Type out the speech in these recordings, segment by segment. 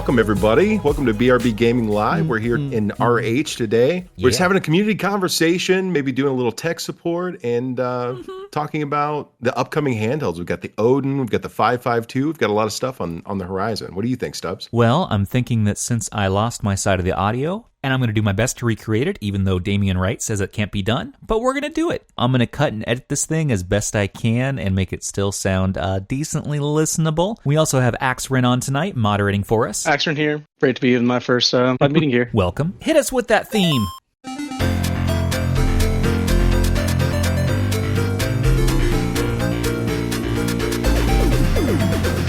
Welcome, everybody. Welcome to BRB Gaming Live. We're here in RH today. We're just having a community conversation, maybe doing a little tech support and talking about the upcoming handhelds. We've got the Odin, we've got the 552, we've got a lot of stuff on the horizon. What do you think, Stubbs? Well, I'm thinking that since I lost my side of the audio, and I'm going to do my best to recreate it, even though Damien Wright says it can't be done, but we're going to do it. I'm going to cut and edit this thing as best I can and make it still sound decently listenable. We also have Axryn on tonight, moderating for us. Axryn here. Great to be in my first live meeting here. Welcome. Hit us with that theme.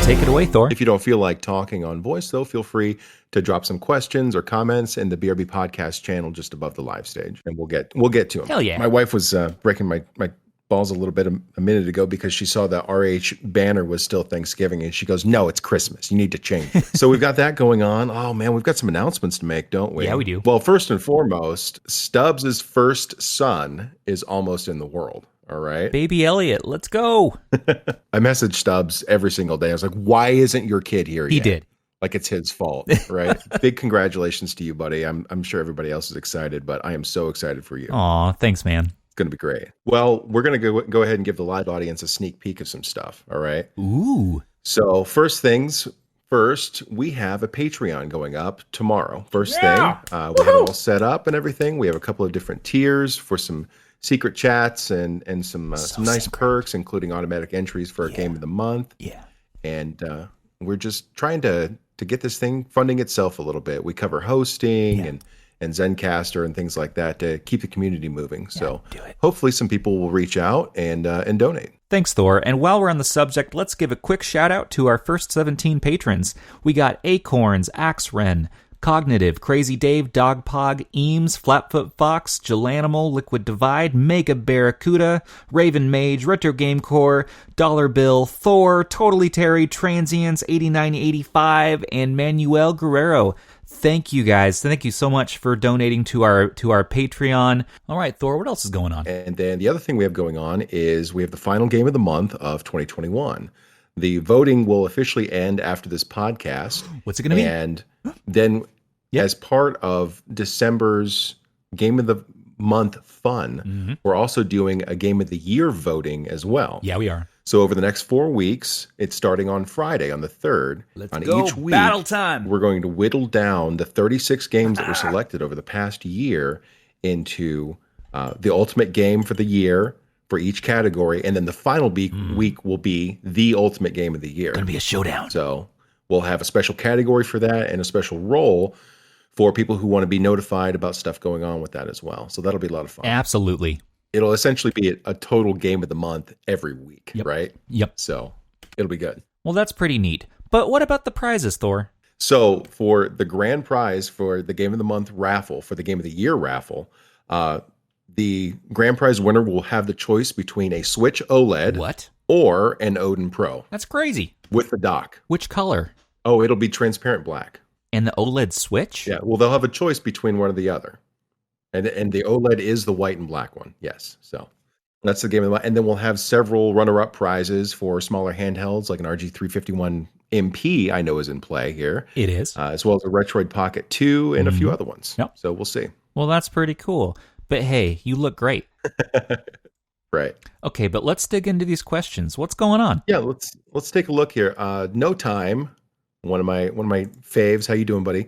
Take it away, Thor. If you don't feel like talking on voice, though, feel free to drop some questions or comments in the BRB podcast channel just above the live stage, and we'll get to them. Hell yeah. My wife was breaking my balls a little bit a minute ago because she saw the RH banner was still Thanksgiving, and she goes, "No, it's Christmas. You need to change it." So we've got that going on. Oh, man, we've got some announcements to make, don't we? Yeah, we do. Well, first and foremost, Stubbs' first son is almost in the world. All right. Baby Elliot, let's go. I message Stubbs every single day. I was like, why isn't your kid here yet? He did. Like it's his fault, right? Big congratulations to you, buddy. I'm sure everybody else is excited, but I am so excited for you. Aw, thanks, man. It's going to be great. Well, we're going to go ahead and give the live audience a sneak peek of some stuff, all right? Ooh. So first things first, we have a Patreon going up tomorrow. First thing, we have it all set up and everything. We have a couple of different tiers for some secret chats and some nice perks, including automatic entries for a game of the month. Yeah. And we're just trying to get this thing funding itself a little bit. We cover hosting and Zencaster and things like that to keep the community moving. So hopefully some people will reach out and donate. Thanks, Thor. And while we're on the subject, let's give a quick shout out to our first 17 patrons. We got Acorns, Axryn, Cognitive, Crazy Dave, Dogpog, Eames, Flatfoot Fox, Jelanimal, Liquid Divide, Mega Barracuda, Raven Mage, Retro Game Core, Dollar Bill, Thor, Totally Terry, Transients, 8985, and Manuel Guerrero. Thank you guys. Thank you so much for donating to our Patreon. All right, Thor, what else is going on? And then the other thing we have going on is we have the final game of the month of 2021. The voting will officially end after this podcast. What's it going to be? And then as part of December's Game of the Month fun, we're also doing a Game of the Year voting as well. Yeah, we are. So over the next 4 weeks, it's starting on Friday, on the 3rd. Let's on go. Each week, Battle time. We're going to whittle down the 36 games that were selected over the past year into the ultimate game for the year for each category, and then the final week will be the ultimate game of the year. Gonna be a showdown. So we'll have a special category for that and a special role for people who want to be notified about stuff going on with that as well. So that'll be a lot of fun. Absolutely. It'll essentially be a total game of the month every week, right? Yep. So it'll be good. Well, that's pretty neat. But what about the prizes, Thor? So for the grand prize for the Game of the Month raffle, for the Game of the Year raffle, the grand prize winner will have the choice between a Switch OLED or an Odin Pro. That's crazy. With the dock. Which color? Oh, it'll be transparent black. And the OLED Switch? Yeah, well, they'll have a choice between one or the other. And the OLED is the white and black one, yes. So that's the game of the month. And then we'll have several runner-up prizes for smaller handhelds, like an RG351 MP, I know is in play here. It is. As well as a Retroid Pocket 2 and a few other ones. Yep. So we'll see. Well, that's pretty cool. But hey, you look great. Right. Okay, but let's dig into these questions. What's going on? Yeah, let's take a look here. No Time, one of my faves. How you doing, buddy?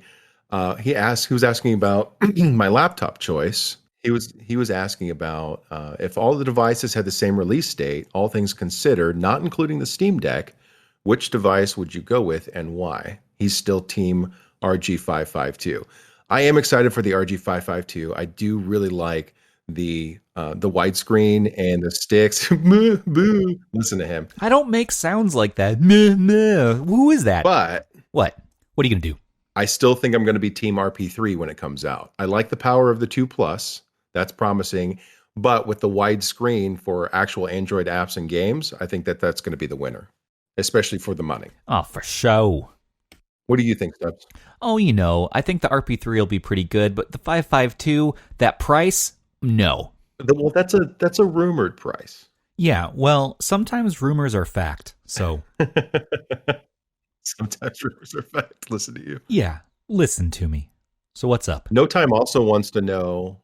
He was asking about my laptop choice. He was asking about if all the devices had the same release date, all things considered, not including the Steam Deck, which device would you go with and why? He's still team RG552. I am excited for the RG552. I do really like the widescreen and the sticks. Boo. Listen to him. I don't make sounds like that. Who is that? But what are you gonna do? I still think I'm going to be team RP3 when it comes out. I like the power of the 2 Plus. That's promising. But with the widescreen for actual Android apps and games, I think that's going to be the winner, especially for the money. Oh, for sure. What do you think, Stubbs? Oh, I think the RP3 will be pretty good, but the 552, that price, no. Well, that's a rumored price. Yeah, well, sometimes rumors are fact, so. Sometimes rumors are facts. Listen to you. Yeah, listen to me. So what's up? No Time also wants to know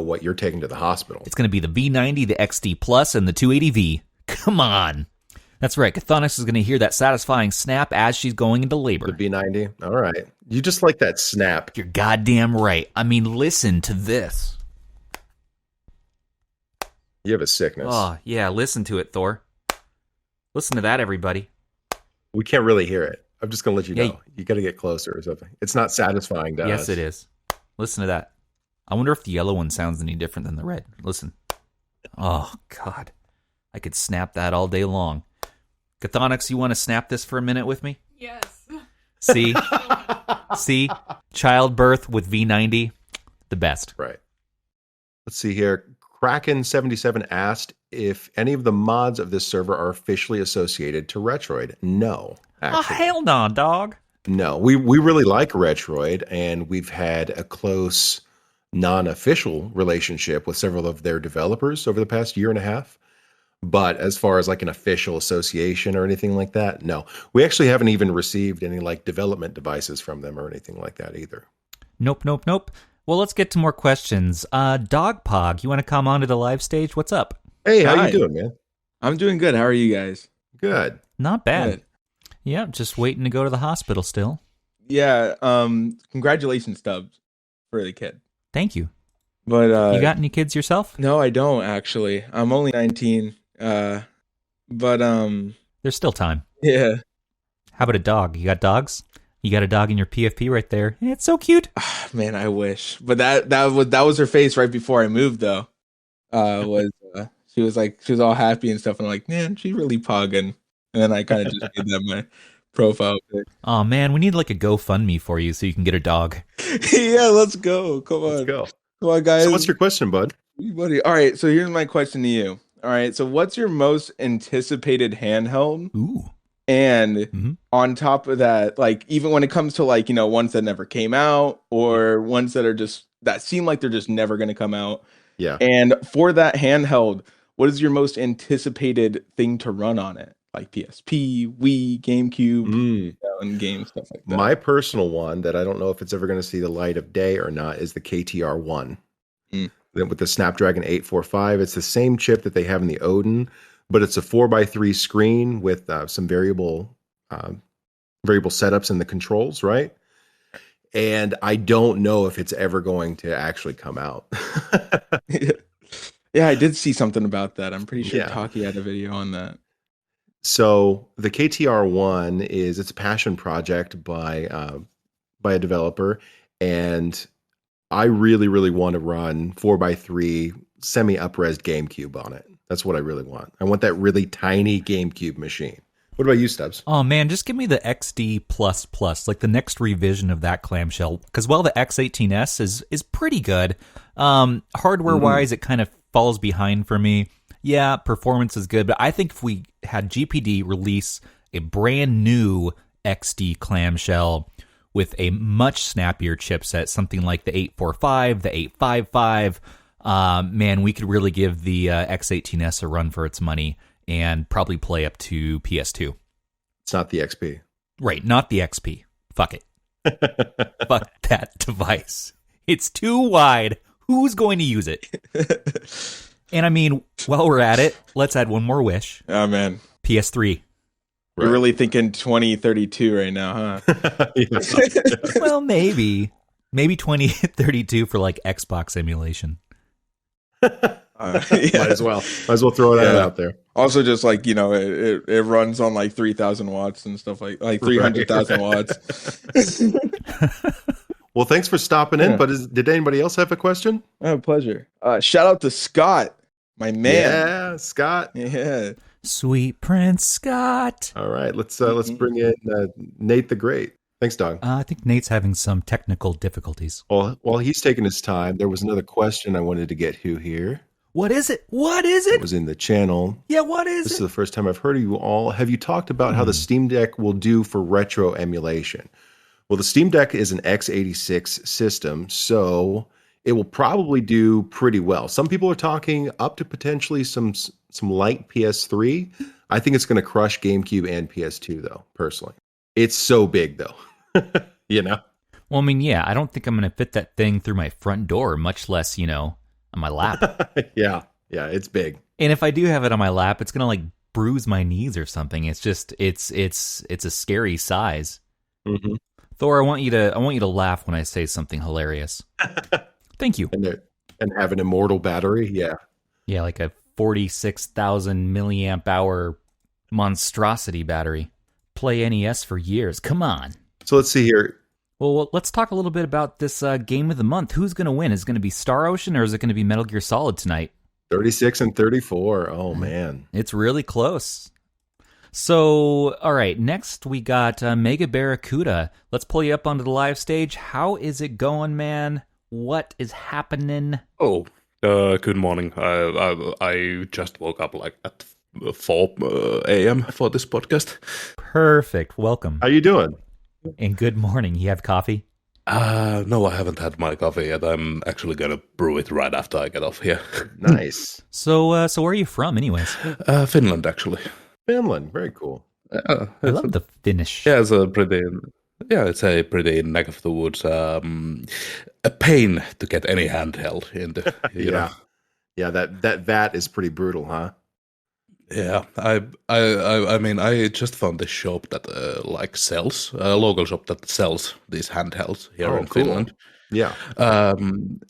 what you're taking to the hospital. It's going to be the V90, the XD Plus, and the 280V. Come on. That's right. Chthonics is going to hear that satisfying snap as she's going into labor. The B90. All right. You just like that snap. You're goddamn right. I mean, listen to this. You have a sickness. Oh, yeah. Listen to it, Thor. Listen to that, everybody. We can't really hear it. I'm just going to let you Yeah. know. You got to get closer or something. It's not satisfying to us. Yes, it is. Listen to that. I wonder if the yellow one sounds any different than the red. Listen. Oh, God. I could snap that all day long. Chthonics, you want to snap this for a minute with me? Yes. See? See? Childbirth with V90. The best. Right. Let's see here. Kraken77 asked if any of the mods of this server are officially associated to Retroid. No, actually. Oh, hell no, dog. No, we really like Retroid, and we've had a close non-official relationship with several of their developers over the past year and a half. But as far as like an official association or anything like that, no. We actually haven't even received any like development devices from them or anything like that either. Nope. Well, let's get to more questions. Dogpog, you want to come onto the live stage? What's up? Hey, how Hi. you doing, man? I'm doing good. How are you guys? Good. Not bad. Good. Yeah, just waiting to go to the hospital still. Yeah. Congratulations, Stubbs, for the kid. Thank you. But You got any kids yourself? no, I don't actually. I'm only 19. But There's still time. yeah. How about a dog? You got dogs? You got a dog in your PFP right there. It's so cute. Man, I wish. But that was her face right before I moved though. She was all happy and stuff, and I'm like, man, she's really pogging. And then I kind of just made that my profile pic. Oh man, we need like a GoFundMe for you so you can get a dog. Yeah, let's go. Come on. Let's go. Come on, guys. So what's your question, bud? Buddy. All right, so here's my question to you. All right, so what's your most anticipated handheld? Ooh. And Mhm. on top of that, like even when it comes to like, ones that never came out or ones that seem like they're just never going to come out. Yeah. And for that handheld, what is your most anticipated thing to run on it? Like PSP, Wii, GameCube, and game stuff like that. My personal one that I don't know if it's ever going to see the light of day or not is the KTR1. With the Snapdragon 845, it's the same chip that they have in the Odin, but it's a 4x3 screen with some variable setups in the controls, right? And I don't know if it's ever going to actually come out. Yeah, I did see something about that. I'm pretty sure Yeah. Taki had a video on that. So the KTR1 it's a passion project by a developer, and I really, really want to run 4x3 semi-up-res GameCube on it. That's what I really want. I want that really tiny GameCube machine. What about you, Stubbs? Oh man, just give me the XD++, like the next revision of that clamshell. Because while the X18S is pretty good, hardware-wise, it kind of falls behind for me. Yeah, performance is good, but I think if we had GPD release a brand new XD clamshell with a much snappier chipset, something like the 845, the 855, man, we could really give the X18S a run for its money and probably play up to PS2. It's not the XP. Right, not the XP. Fuck it. Fuck that device. It's too wide. Who's going to use it? And I mean, while we're at it, let's add one more wish. Oh man, PS3. You're really thinking 2032 right now, huh? Well, maybe 2032 for like Xbox emulation. Might as well throw that out there. Also, just like it runs on like 3,000 watts and stuff like 300,000 watts. Well, thanks for stopping in. But did anybody else have a question? Oh, pleasure. Shout out to Scott, my man. Yeah, Scott. Yeah. Sweet Prince Scott. All right, let's bring in Nate the Great. Thanks, Dog. I think Nate's having some technical difficulties. Well, while he's taking his time, there was another question I wanted to get to here. What is it? It was in the channel. Yeah, what is This it? is the first time I've heard of you all. Have you talked about how the Steam Deck will do for retro emulation? Well, the Steam Deck is an x86 system, so it will probably do pretty well. Some people are talking up to potentially some light PS3. I think it's going to crush GameCube and PS2 though. Personally, it's so big though. You know. Well, I mean, yeah, I don't think I'm going to fit that thing through my front door, much less, on my lap. Yeah, it's big. And if I do have it on my lap, it's going to like bruise my knees or something. It's just it's a scary size. Mm-hmm. Thor, I want you to laugh when I say something hilarious. Thank you. And have an immortal battery. Yeah. Yeah, like a 46,000 milliamp hour monstrosity battery. Play NES for years. Come on. So let's see here. Well, let's talk a little bit about this game of the month. Who's going to win? Is it going to be Star Ocean or is it going to be Metal Gear Solid tonight? 36 and 34. Oh, man. It's really close. So, all right, next we got Mega Barracuda. Let's pull you up onto the live stage. How is it going, man? What is happening? Oh, good morning. I just woke up like at 4 a.m. for this podcast. Perfect. Welcome. How you doing? And good morning. You have coffee? No, I haven't had my coffee yet. I'm actually gonna brew it right after I get off here. Nice. So where are you from, anyways? Finland, actually. Finland. Very cool. I love the Finnish. Yeah, it's a pretty neck of the woods. A pain to get any handheld into. You know? Yeah. That is pretty brutal, huh? Yeah, I mean, I just found this shop that sells a local shop that sells these handhelds here in cool. Finland. Yeah.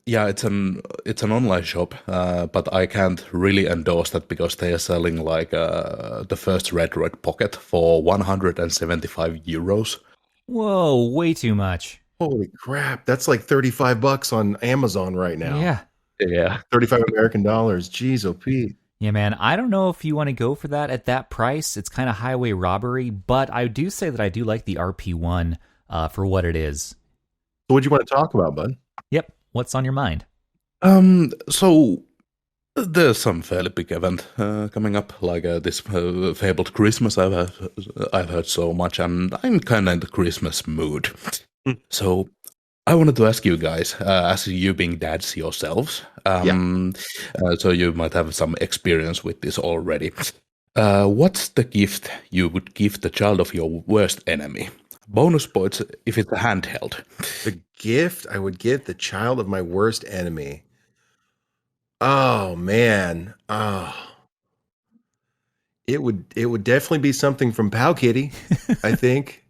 Yeah, it's an online shop, but I can't really endorse that because they are selling like the first Retroid Pocket for 175 euros. Whoa, way too much. Holy crap! That's like $35 on Amazon right now. Yeah. 35 American dollars. Jeez, oh Pete. Yeah, man, I don't know if you want to go for that at that price. It's kind of highway robbery, but I do say that I do like the RP1 for what it is. So what do you want to talk about, bud? Yep. What's on your mind? So there's some fairly big event coming up, like this fabled Christmas. I've heard so much, and I'm kind of in the Christmas mood. So I wanted to ask you guys, as you being dads yourselves, so you might have some experience with this already. What's the gift you would give the child of your worst enemy? Bonus points if it's a handheld. The gift I would give the child of my worst enemy. Oh man. Oh. It would definitely be something from Pow Kitty, I think.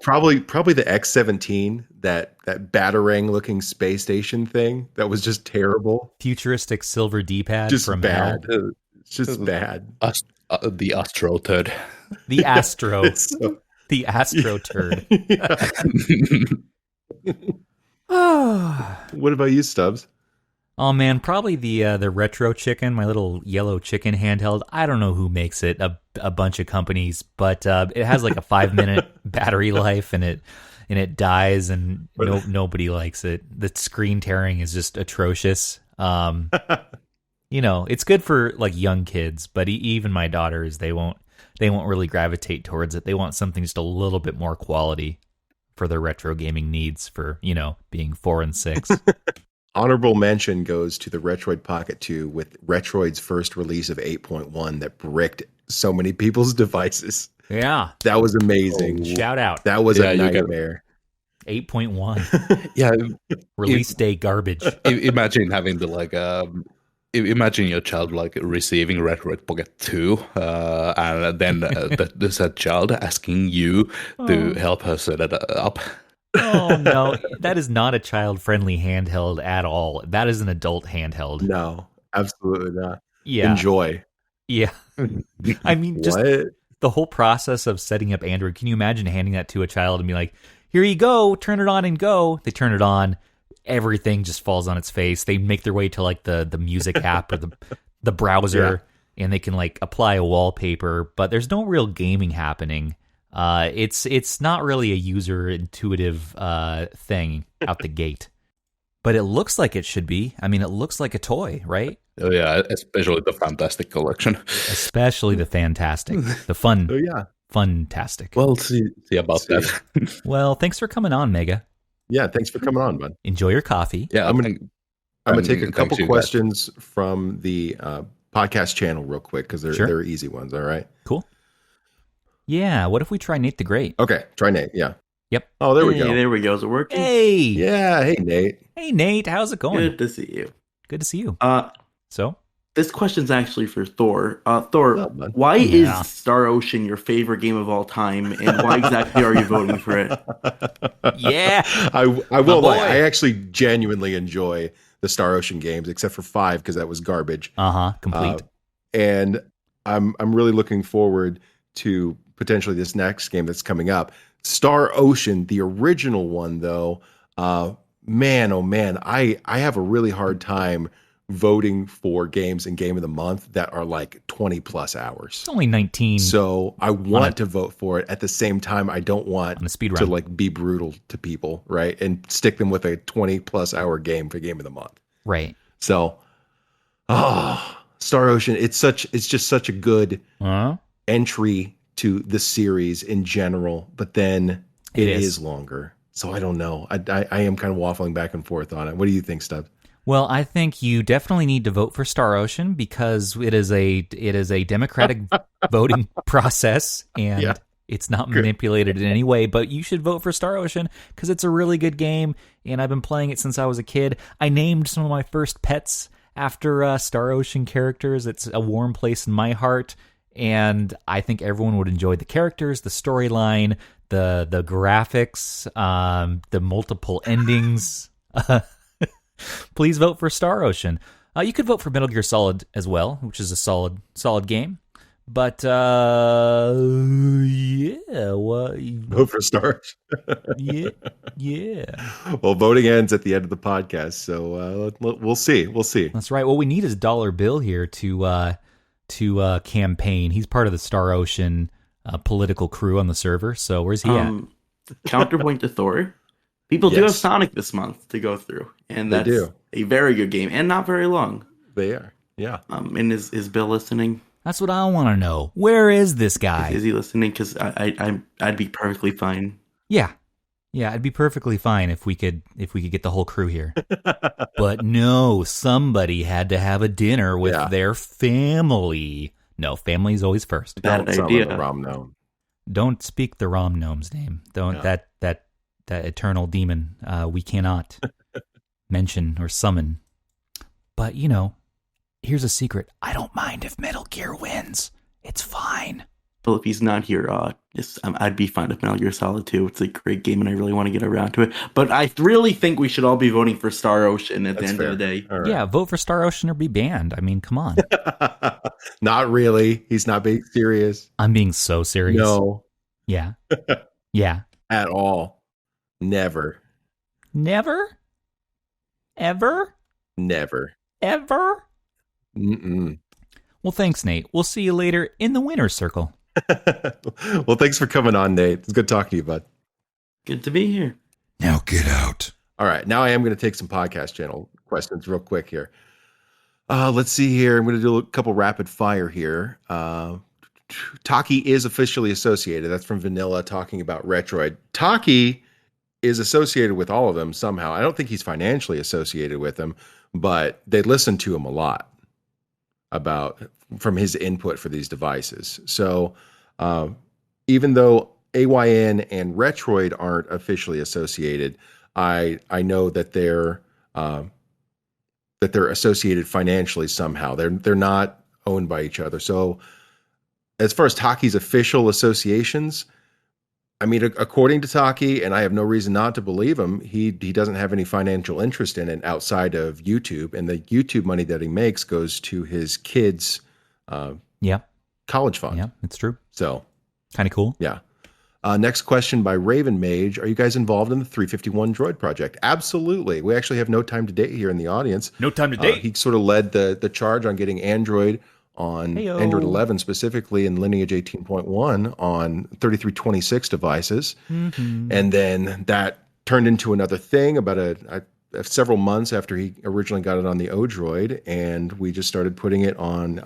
Probably the X-17, that batarang looking space station thing that was just terrible. Futuristic silver D-pad Just from bad. hell. It's just bad. The Astro turd. The Astro. So, the Astro turd. What about you, Stubbs? Oh man, probably the Retro Chicken, my little yellow chicken handheld. I don't know who makes it, a bunch of companies, but it has like a 5-minute battery life, and it dies, and nobody likes it. The screen tearing is just atrocious. It's good for like young kids, but even my daughters, they won't really gravitate towards it. They want something just a little bit more quality for their retro gaming needs, for being 4 and 6. Honorable mention goes to the Retroid Pocket 2 with Retroid's first release of 8.1 that bricked so many people's devices. Yeah. That was amazing. Shout out. That was a nightmare. 8.1. Yeah. Release day garbage. Imagine having the imagine your child receiving Retroid Pocket 2 and then that child asking you to help her set it up. Oh, no. That is not a child-friendly handheld at all. That is an adult handheld. No, absolutely not. Yeah. Enjoy. Yeah. I mean, just the whole process of setting up Android. Can you imagine handing that to a child and be like, here you go, turn it on and go. They turn it on. Everything just falls on its face. They make their way to like the music app or the browser, and they can like apply a wallpaper, but there's no real gaming happening. It's not really a user intuitive thing out the gate, but it looks like it should be. I mean, it looks like a toy, right? Oh yeah, especially the Fantastic Collection. Especially the Fantastic, the fun. Oh yeah, Fantastic. Well, see about that. Well, thanks for coming on, Mega. Yeah, thanks for coming on, bud. Enjoy your coffee. Yeah, I'm gonna take a And couple thanks, you guys. questions from the podcast channel real quick because Sure. they're easy ones. All right. Cool. Yeah, what if we try Nate the Great? Okay. Try Nate. Yeah. Yep. Oh, there we Hey, go. there we go. Is it working? Hey! Yeah. Hey, Nate. Hey, Nate, how's it going? Good to see you. Good to see you. So? This question's actually for Thor. Thor, What's up, bud? why Yeah. is Star Ocean your favorite game of all time, and why exactly are you voting for it? Yeah. I will boy. lie. I actually genuinely enjoy the Star Ocean games, except for 5 because that was garbage. Complete. And I'm really looking forward to potentially this next game that's coming up. Star Ocean, the original one, though. Man, oh man, I have a really hard time voting for games in Game of the Month that are like 20 plus hours. It's only 19 So I want to vote for it. At the same time, I don't want on a speed to run. like be brutal to people, right? And stick them with a 20 plus hour game for Game of the Month. Right. So, Star Ocean, it's just such a good entry to the series in general, but then it is longer. So I don't know. I am kind of waffling back and forth on it. What do you think, Stubbs? Well, I think you definitely need to vote for Star Ocean because it is a democratic voting process and it's not manipulated in any way. But you should vote for Star Ocean because it's a really good game, and I've been playing it since I was a kid. I named some of my first pets after Star Ocean characters. It's a warm place in my heart, and I think everyone would enjoy the characters, the storyline, the graphics, the multiple endings. Please vote for Star Ocean. You could vote for Metal Gear Solid as well, which is a solid game. But Vote for Star Ocean. yeah. Well, voting ends at the end of the podcast, so we'll see. We'll see. That's right. What we need is Dollar Bill here to campaign. He's part of the Star Ocean political crew on the server. So where's he at? Counterpoint to Thor. People do Yes. have Sonic this month to go through, and They that's do. a very good game and not very long. They are. Yeah. And is Bill listening? That's what I want to know. Where is this guy? Is he listening? Because I'd be perfectly fine. Yeah, it'd be perfectly fine if we could get the whole crew here. But no, somebody had to have a dinner with their family. No, family's always first. Bad Don't summon idea. the Rom Gnome. Don't speak the Rom Gnome's name. Don't that eternal demon. We cannot mention or summon. But here's a secret. I don't mind if Metal Gear wins. It's fine. Well, if he's not here, I'd be fine with Metal Gear Solid 2. It's a great game, and I really want to get around to it. But I really think we should all be voting for Star Ocean at the end of the day. All right. Yeah, vote for Star Ocean or be banned. I mean, come on. Not really. He's not being serious. I'm being so serious. No, Yeah. Yeah. at all. Never. Never? Ever? Never. Ever? Mm-mm. Well, thanks, Nate. We'll see you later in the winner's circle. Well, thanks for coming on, Nate. It's good talking to you, bud. Good to be here. Now get out. All right. Now I am going to take some podcast channel questions real quick here. Let's see here. I'm going to do a couple rapid fire here. Taki is officially associated. That's from Vanilla talking about Retroid. Taki is associated with all of them somehow. I don't think he's financially associated with them, but they listen to him a lot from his input for these devices. So even though AYN and Retroid aren't officially associated, I know that they're associated financially somehow. They're not owned by each other. So as far as Taki's official associations, I mean, according to Taki, and I have no reason not to believe him, he doesn't have any financial interest in it outside of YouTube, and the YouTube money that he makes goes to his kids' college fund. Yeah, it's true. So Kind of cool. yeah. Next question by Raven Mage. Are you guys involved in the 351 Droid project? Absolutely. We actually have No Time to Date here in the audience. No time to date. He sort of led the charge on getting Android on Heyo. Android 11, specifically in Lineage 18.1 on 3326 devices. Mm-hmm. And then that turned into another thing about several months after he originally got it on the Odroid. And we just started putting it on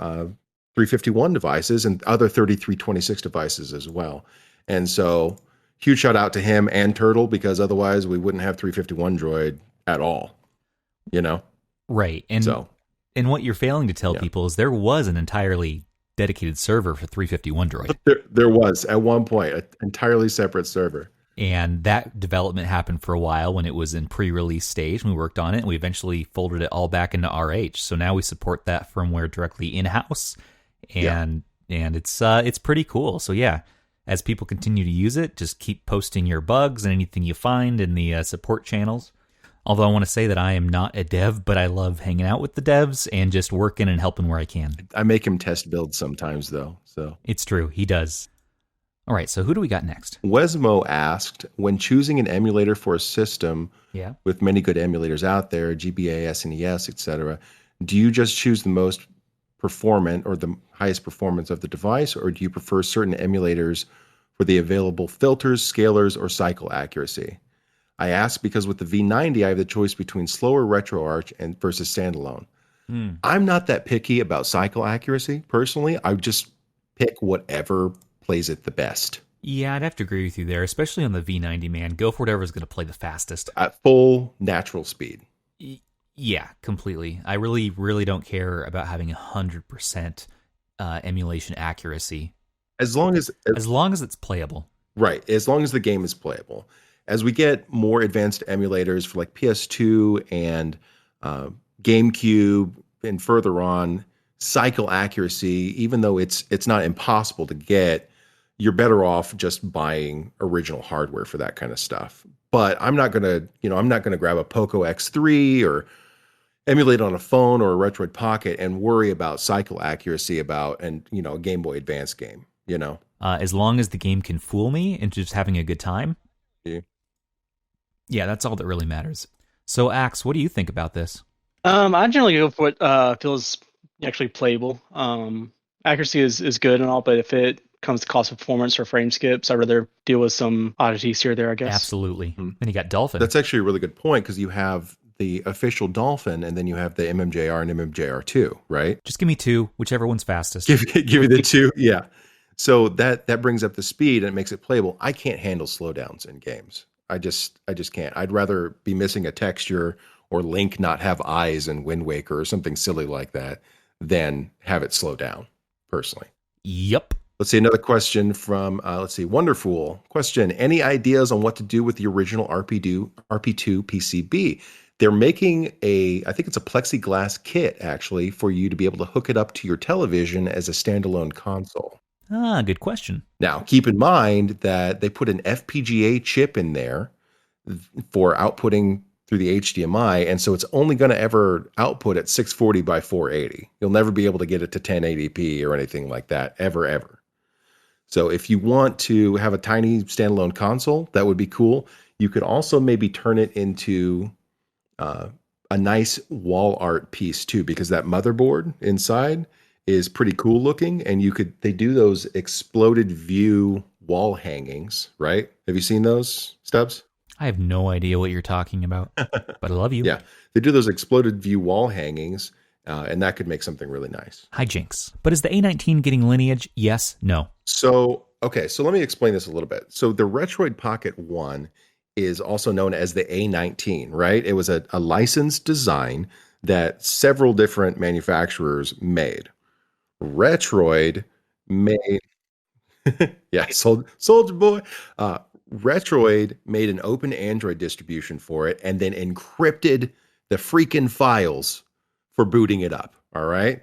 351 devices and other 3326 devices as well. And so huge shout out to him and Turtle, because otherwise we wouldn't have 351 Droid at all, Right. And what you're failing to tell people is there was an entirely dedicated server for 351 Droid. There was, at one point, an entirely separate server. And that development happened for a while when it was in pre-release stage. We worked on it, and we eventually folded it all back into RH. So now we support that firmware directly in-house, and it's pretty cool. So yeah, as people continue to use it, just keep posting your bugs and anything you find in the support channels. Although I want to say that I am not a dev, but I love hanging out with the devs and just working and helping where I can. I make him test builds sometimes, though. So it's true, he does. All right, so who do we got next? Wesmo asked, when choosing an emulator for a system with many good emulators out there, GBA, SNES, etc., do you just choose the most performant or the highest performance of the device, or do you prefer certain emulators for the available filters, scalars, or cycle accuracy? I ask because with the V90, I have the choice between slower RetroArch and versus standalone. I'm not that picky about cycle accuracy, personally. I just pick whatever plays it the best. Yeah, I'd have to agree with you there, especially on the V90, man. Go for whatever's going to play the fastest. At full natural speed. Yeah, completely. I really, really don't care about having 100% emulation accuracy. As long as it's playable. Right, as long as the game is playable. As we get more advanced emulators for like PS2 and GameCube and further on, cycle accuracy, even though it's not impossible to get, you're better off just buying original hardware for that kind of stuff. But I'm not gonna grab a Poco X3 or emulate on a phone or a Retroid Pocket and worry about cycle accuracy a Game Boy Advance game. As long as the game can fool me into just having a good time. Yeah, that's all that really matters. So, Axe, what do you think about this? I generally go for what feels actually playable. Accuracy is good and all, but if it comes to cost performance or frame skips, I'd rather deal with some oddities here or there, I guess. Absolutely. Then you got Dolphin. That's actually a really good point, because you have the official Dolphin and then you have the MMJR and MMJR2, right? Just give me two, whichever one's fastest. Give me the two, yeah. So that brings up the speed and it makes it playable. I can't handle slowdowns in games. I just can't. I'd rather be missing a texture or Link not have eyes in Wind Waker or something silly like that than have it slow down, personally. Yep. Let's see, another question from, Wonderful. Question, any ideas on what to do with the original RP2 PCB? They're making I think it's a plexiglass kit, actually, for you to be able to hook it up to your television as a standalone console. Ah, good question. Now, keep in mind that they put an FPGA chip in there for outputting through the HDMI, and so it's only going to ever output at 640 by 480. You'll never be able to get it to 1080p or anything like that, ever. So if you want to have a tiny standalone console, that would be cool. You could also maybe turn it into a nice wall art piece too, because that motherboard inside is pretty cool looking, and they do those exploded view wall hangings, right? Have you seen those, Stubbs? I have no idea what you're talking about, but I love you. Yeah, they do those exploded view wall hangings, and that could make something really nice. Hijinks. But is the A19 getting lineage? Yes, no. So let me explain this a little bit. So the Retroid Pocket 1 is also known as the A19, right? It was a licensed design that several different manufacturers made. Retroid made, Soldier Boy. Retroid made an open Android distribution for it and then encrypted the freaking files for booting it up. All right.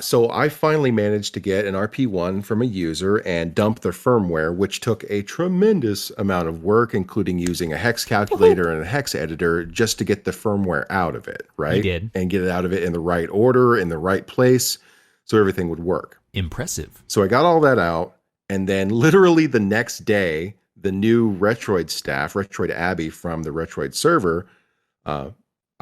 So I finally managed to get an RP1 from a user and dump the firmware, which took a tremendous amount of work, including using a hex calculator and a hex editor just to get the firmware out of it, right? You did. And get it out of it in the right order, in the right place, so everything would work. Impressive. So I got all that out, and then literally the next day, the new Retroid staff, Retroid Abby from the Retroid server,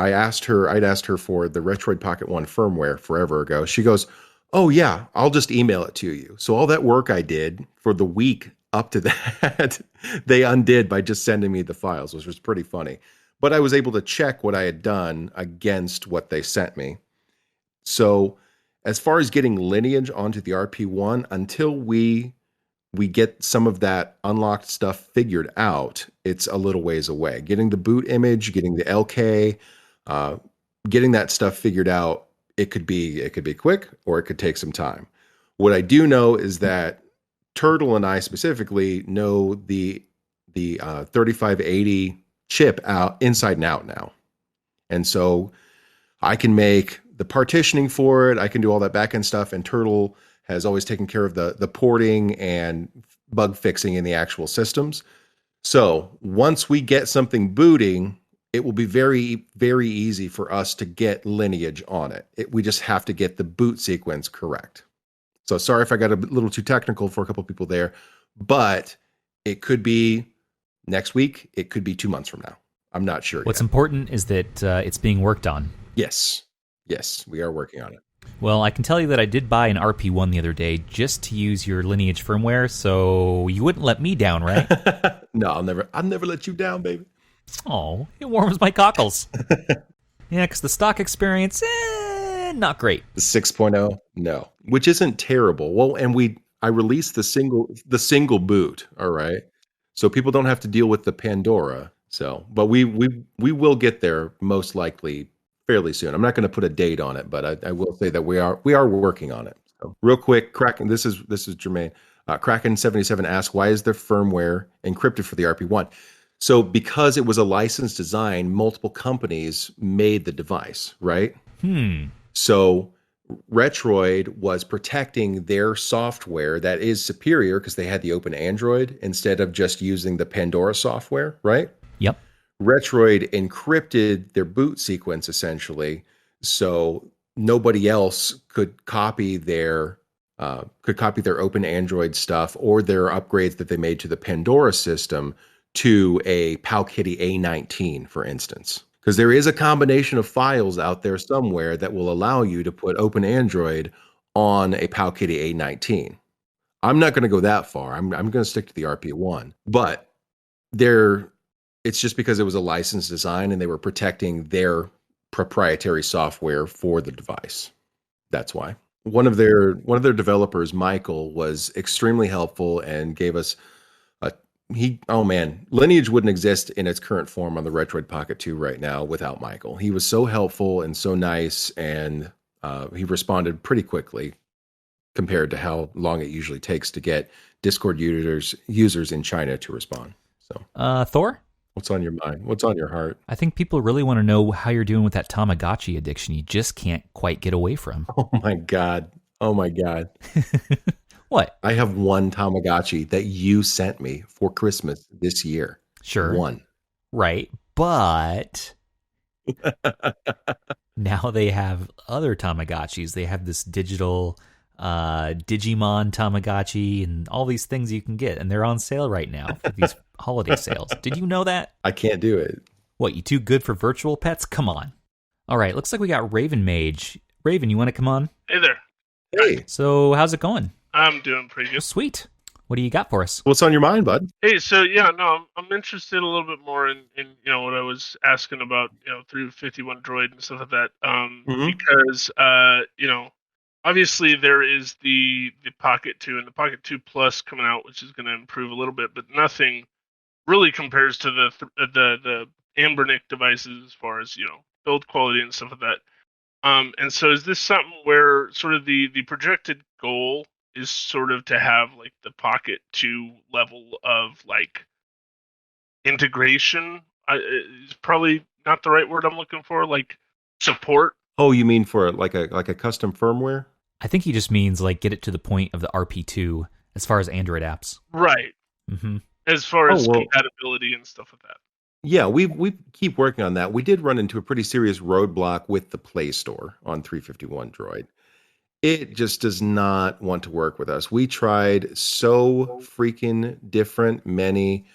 I'd asked her for the Retroid Pocket 1 firmware forever ago. She goes, "Oh yeah, I'll just email it to you." So all that work I did for the week up to that, they undid by just sending me the files, which was pretty funny. But I was able to check what I had done against what they sent me. So as far as getting lineage onto the RP1, until we get some of that unlocked stuff figured out, it's a little ways away. Getting the boot image, getting the LK, getting that stuff figured out, it could be quick or it could take some time. What I do know is that Turtle and I specifically know the 3580 chip out inside and out now. And so I can make the partitioning for it. I can do all that backend stuff. And Turtle has always taken care of the porting and bug fixing in the actual systems. So once we get something booting, it will be very, very easy for us to get lineage on it. We just have to get the boot sequence correct. So sorry if I got a little too technical for a couple of people there, but it could be next week. It could be 2 months from now. I'm not sure. What's yet. important is that it's being worked on. Yes, we are working on it. Well, I can tell you that I did buy an RP1 the other day just to use your Lineage firmware, so you wouldn't let me down, right? No, I'll never let you down, baby. Oh, it warms my cockles. Yeah, because the stock experience, not great. The 6.0, no, which isn't terrible. Well, and I released the single boot. All right, so people don't have to deal with the Pandora. So, but we will get there most likely fairly soon. I'm not going to put a date on it, but I will say that we are working on it. So, real quick, Kraken. This is Jermaine. Kraken77 asks, why is there firmware encrypted for the RP1? So because it was a licensed design, multiple companies made the device, right? So Retroid was protecting their software that is superior because they had the open Android instead of just using the Pandora software, right? Yep. Retroid encrypted their boot sequence essentially, so nobody else could copy their open Android stuff or their upgrades that they made to the Pandora system to a Powkitty A19, for instance. Because there is a combination of files out there somewhere that will allow you to put open Android on a Powkitty A19. I'm not going to go that far. I'm going to stick to the RP1. But it's just because it was a licensed design and they were protecting their proprietary software for the device. That's why. One of their developers, Michael, was extremely helpful and gave us Lineage wouldn't exist in its current form on the Retroid Pocket 2 right now without Michael. He was so helpful and so nice, and he responded pretty quickly compared to how long it usually takes to get Discord users in China to respond. So, Thor? What's on your mind? What's on your heart? I think people really want to know how you're doing with that Tamagotchi addiction you just can't quite get away from. Oh my God. What? I have one Tamagotchi that you sent me for Christmas this year. Sure. One. Right. But now they have other Tamagotchis. They have this digital Digimon Tamagotchi and all these things you can get. And they're on sale right now for these holiday sales. Did you know that? I can't do it. What, you too good for virtual pets? Come on. All right. Looks like we got Raven Mage. Raven, you want to come on? Hey there. Hey. So how's it going? I'm doing pretty good. Sweet. What do you got for us? What's on your mind, bud? Hey, so yeah, no, I'm interested a little bit more in what I was asking about, 351 Droid and stuff like that. Because obviously there is the Pocket 2 and the Pocket 2 Plus coming out, which is going to improve a little bit, but nothing really compares to the Ambernick devices as far as build quality and stuff like that. And so is this something where sort of the projected goal is sort of to have like the Pocket 2 level of like integration? Is probably not the right word I'm looking for, like support. Oh, you mean for like a custom firmware? I think he just means like get it to the point of the RP2 as far as Android apps. Right. Mm-hmm. As far as compatibility and stuff like that. Yeah, we keep working on that. We did run into a pretty serious roadblock with the Play Store on 351 Droid. It just does not want to work with us. We tried so freaking many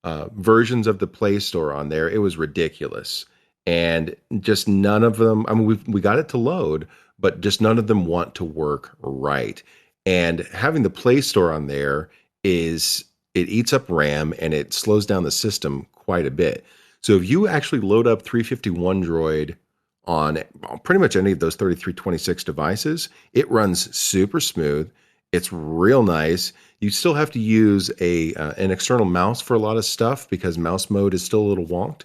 versions of the Play Store on there. It was ridiculous. And just none of them, I mean, we got it to load, but just none of them want to work right. And having the Play Store on there it eats up RAM and it slows down the system quite a bit. So if you actually load up 351 Droid on pretty much any of those 3326 devices, it runs super smooth. It's real nice. You still have to use an external mouse for a lot of stuff because mouse mode is still a little wonked.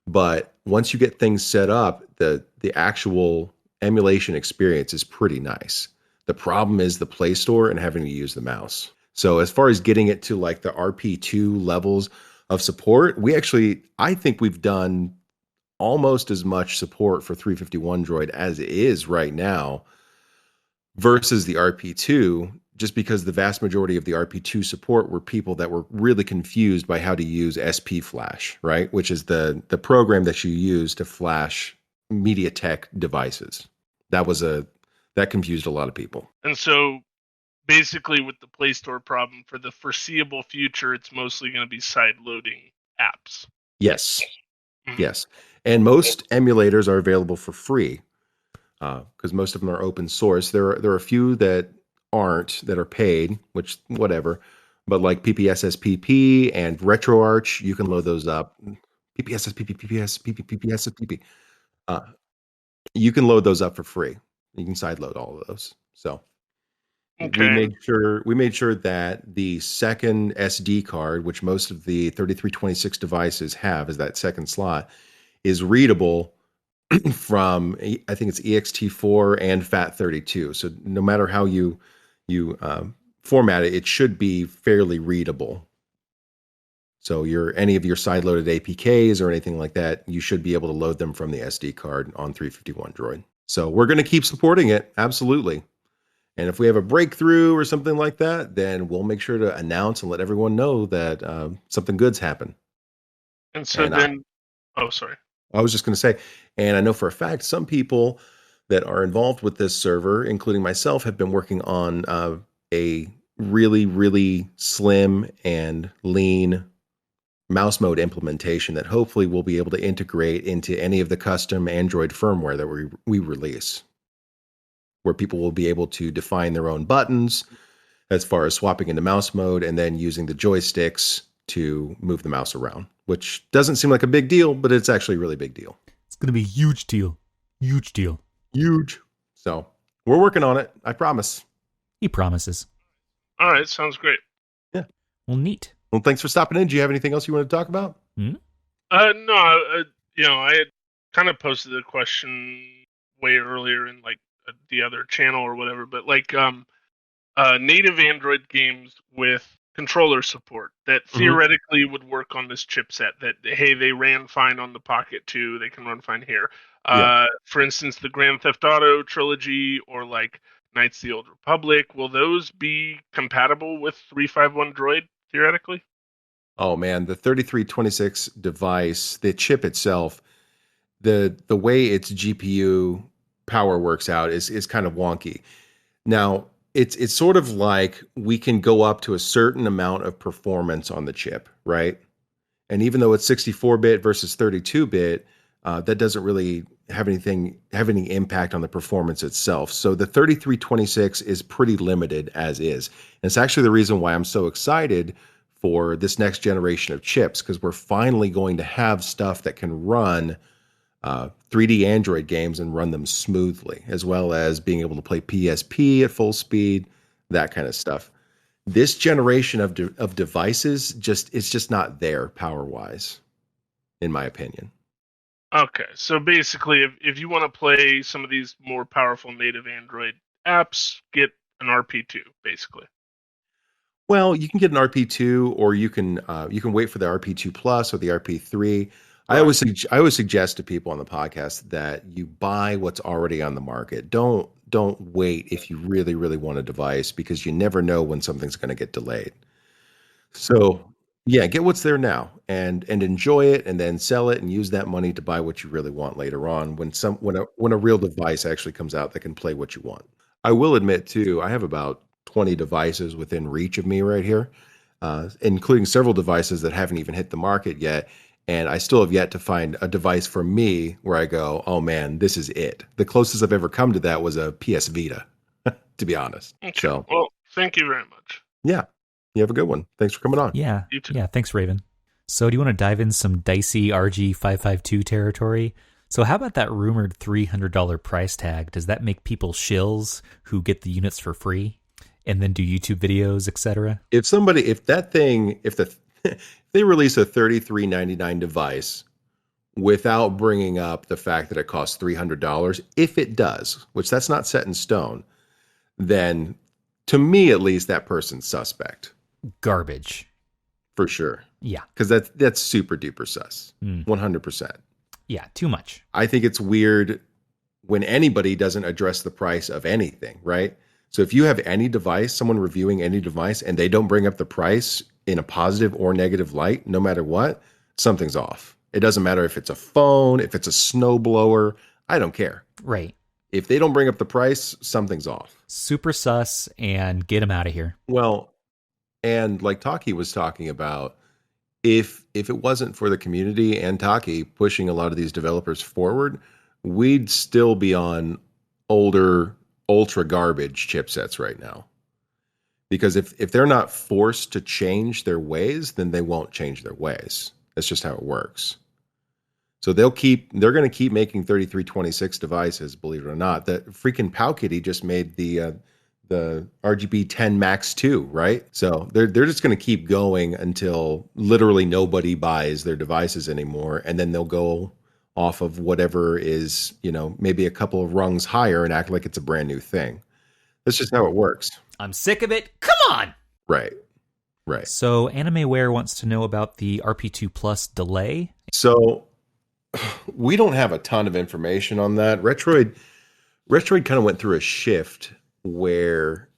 But once you get things set up, the actual emulation experience is pretty nice. The problem is the Play Store and having to use the mouse. So as far as getting it to like the RP2 levels of support, I think we've done almost as much support for 351 Droid as it is right now versus the RP2, just because the vast majority of the RP2 support were people that were really confused by how to use SP Flash, right? Which is the program that you use to flash MediaTek devices. That confused a lot of people. And so basically with the Play Store problem, for the foreseeable future, it's mostly going to be side-loading apps. Yes. Yes. And most emulators are available for free because most of them are open source. There are a few that aren't, that are paid, which whatever. But like PPSSPP and RetroArch, you can load those up. PPSSPP. You can load those up for free. You can sideload all of those. So we made sure that the second SD card, which most of the 3326 devices have, is that second slot, is readable from, I think it's ext4 and FAT32. So no matter how you format it, it should be fairly readable. So any of your side-loaded APKs or anything like that, you should be able to load them from the SD card on 351 Droid. So we're going to keep supporting it, absolutely. And if we have a breakthrough or something like that, then we'll make sure to announce and let everyone know that something good's happened. And so sorry. I was just going to say, and I know for a fact, some people that are involved with this server, including myself, have been working on a really, really slim and lean mouse mode implementation that hopefully we'll be able to integrate into any of the custom Android firmware that we release, where people will be able to define their own buttons as far as swapping into mouse mode and then using the joysticks to move the mouse around, which doesn't seem like a big deal, but it's actually a really big deal. It's going to be a huge deal. Huge deal. Huge. So we're working on it. I promise. He promises. All right. Sounds great. Yeah. Well, neat. Well, thanks for stopping in. Do you have anything else you want to talk about? No, I had kind of posted a question way earlier in like the other channel or whatever, but like native Android games with controller support that theoretically would work on this chipset, that hey, they ran fine on the Pocket 2, they can run fine here. For instance, the Grand Theft Auto trilogy or like Knights of the Old Republic, will those be compatible with 351 Droid theoretically? Oh man, the 3326 device, the chip itself, the way its GPU power works out is kind of wonky. Now, it's sort of like we can go up to a certain amount of performance on the chip, right? And even though it's 64-bit versus 32-bit, that doesn't really have any impact on the performance itself. So the 3326 is pretty limited as is. And it's actually the reason why I'm so excited for this next generation of chips, because we're finally going to have stuff that can run 3D Android games and run them smoothly, as well as being able to play PSP at full speed, that kind of stuff. This generation of devices it's just not there power-wise, in my opinion. Okay, so basically, if you want to play some of these more powerful native Android apps, get an RP2, basically. Well, you can get an RP2, or you can wait for the RP2 Plus or the RP3. Right. I always suggest to people on the podcast that you buy what's already on the market. Don't wait if you really, really want a device, because you never know when something's going to get delayed. So yeah, get what's there now and enjoy it, and then sell it and use that money to buy what you really want later on when a real device actually comes out that can play what you want. I will admit too, I have about 20 devices within reach of me right here, including several devices that haven't even hit the market yet. And I still have yet to find a device for me where I go, oh man, this is it. The closest I've ever come to that was a PS Vita, to be honest. Okay. So, well, thank you very much. Yeah. You have a good one. Thanks for coming on. Yeah. You too. Yeah. Thanks, Raven. So do you want to dive in some dicey RG552 territory? So how about that rumored $300 price tag? Does that make people shills who get the units for free and then do YouTube videos, etc.? If they release a $33.99 device without bringing up the fact that it costs $300. If it does, which that's not set in stone, then to me at least that person's suspect. Garbage. For sure. Yeah. Because that's super duper sus. 100%. Yeah, too much. I think it's weird when anybody doesn't address the price of anything, right? So if you have any device, someone reviewing any device, and they don't bring up the price in a positive or negative light, no matter what, something's off. It doesn't matter if it's a phone, if it's a snowblower, I don't care. Right. If they don't bring up the price, something's off. Super sus, and get them out of here. Well, and like Taki was talking about, if it wasn't for the community and Taki pushing a lot of these developers forward, we'd still be on older, ultra garbage chipsets right now. Because if they're not forced to change their ways, then they won't change their ways. That's just how it works. So they're going to keep making 3326 devices, believe it or not. The freaking Powkitty just made the RGB 10 Max 2, right? So they're just going to keep going until literally nobody buys their devices anymore, and then they'll go off of whatever is, maybe a couple of rungs higher and act like it's a brand new thing. That's just how it works. I'm sick of it. Come on. Right. So AnimeWare wants to know about the RP2 Plus delay. So we don't have a ton of information on that. Retroid kind of went through a shift where,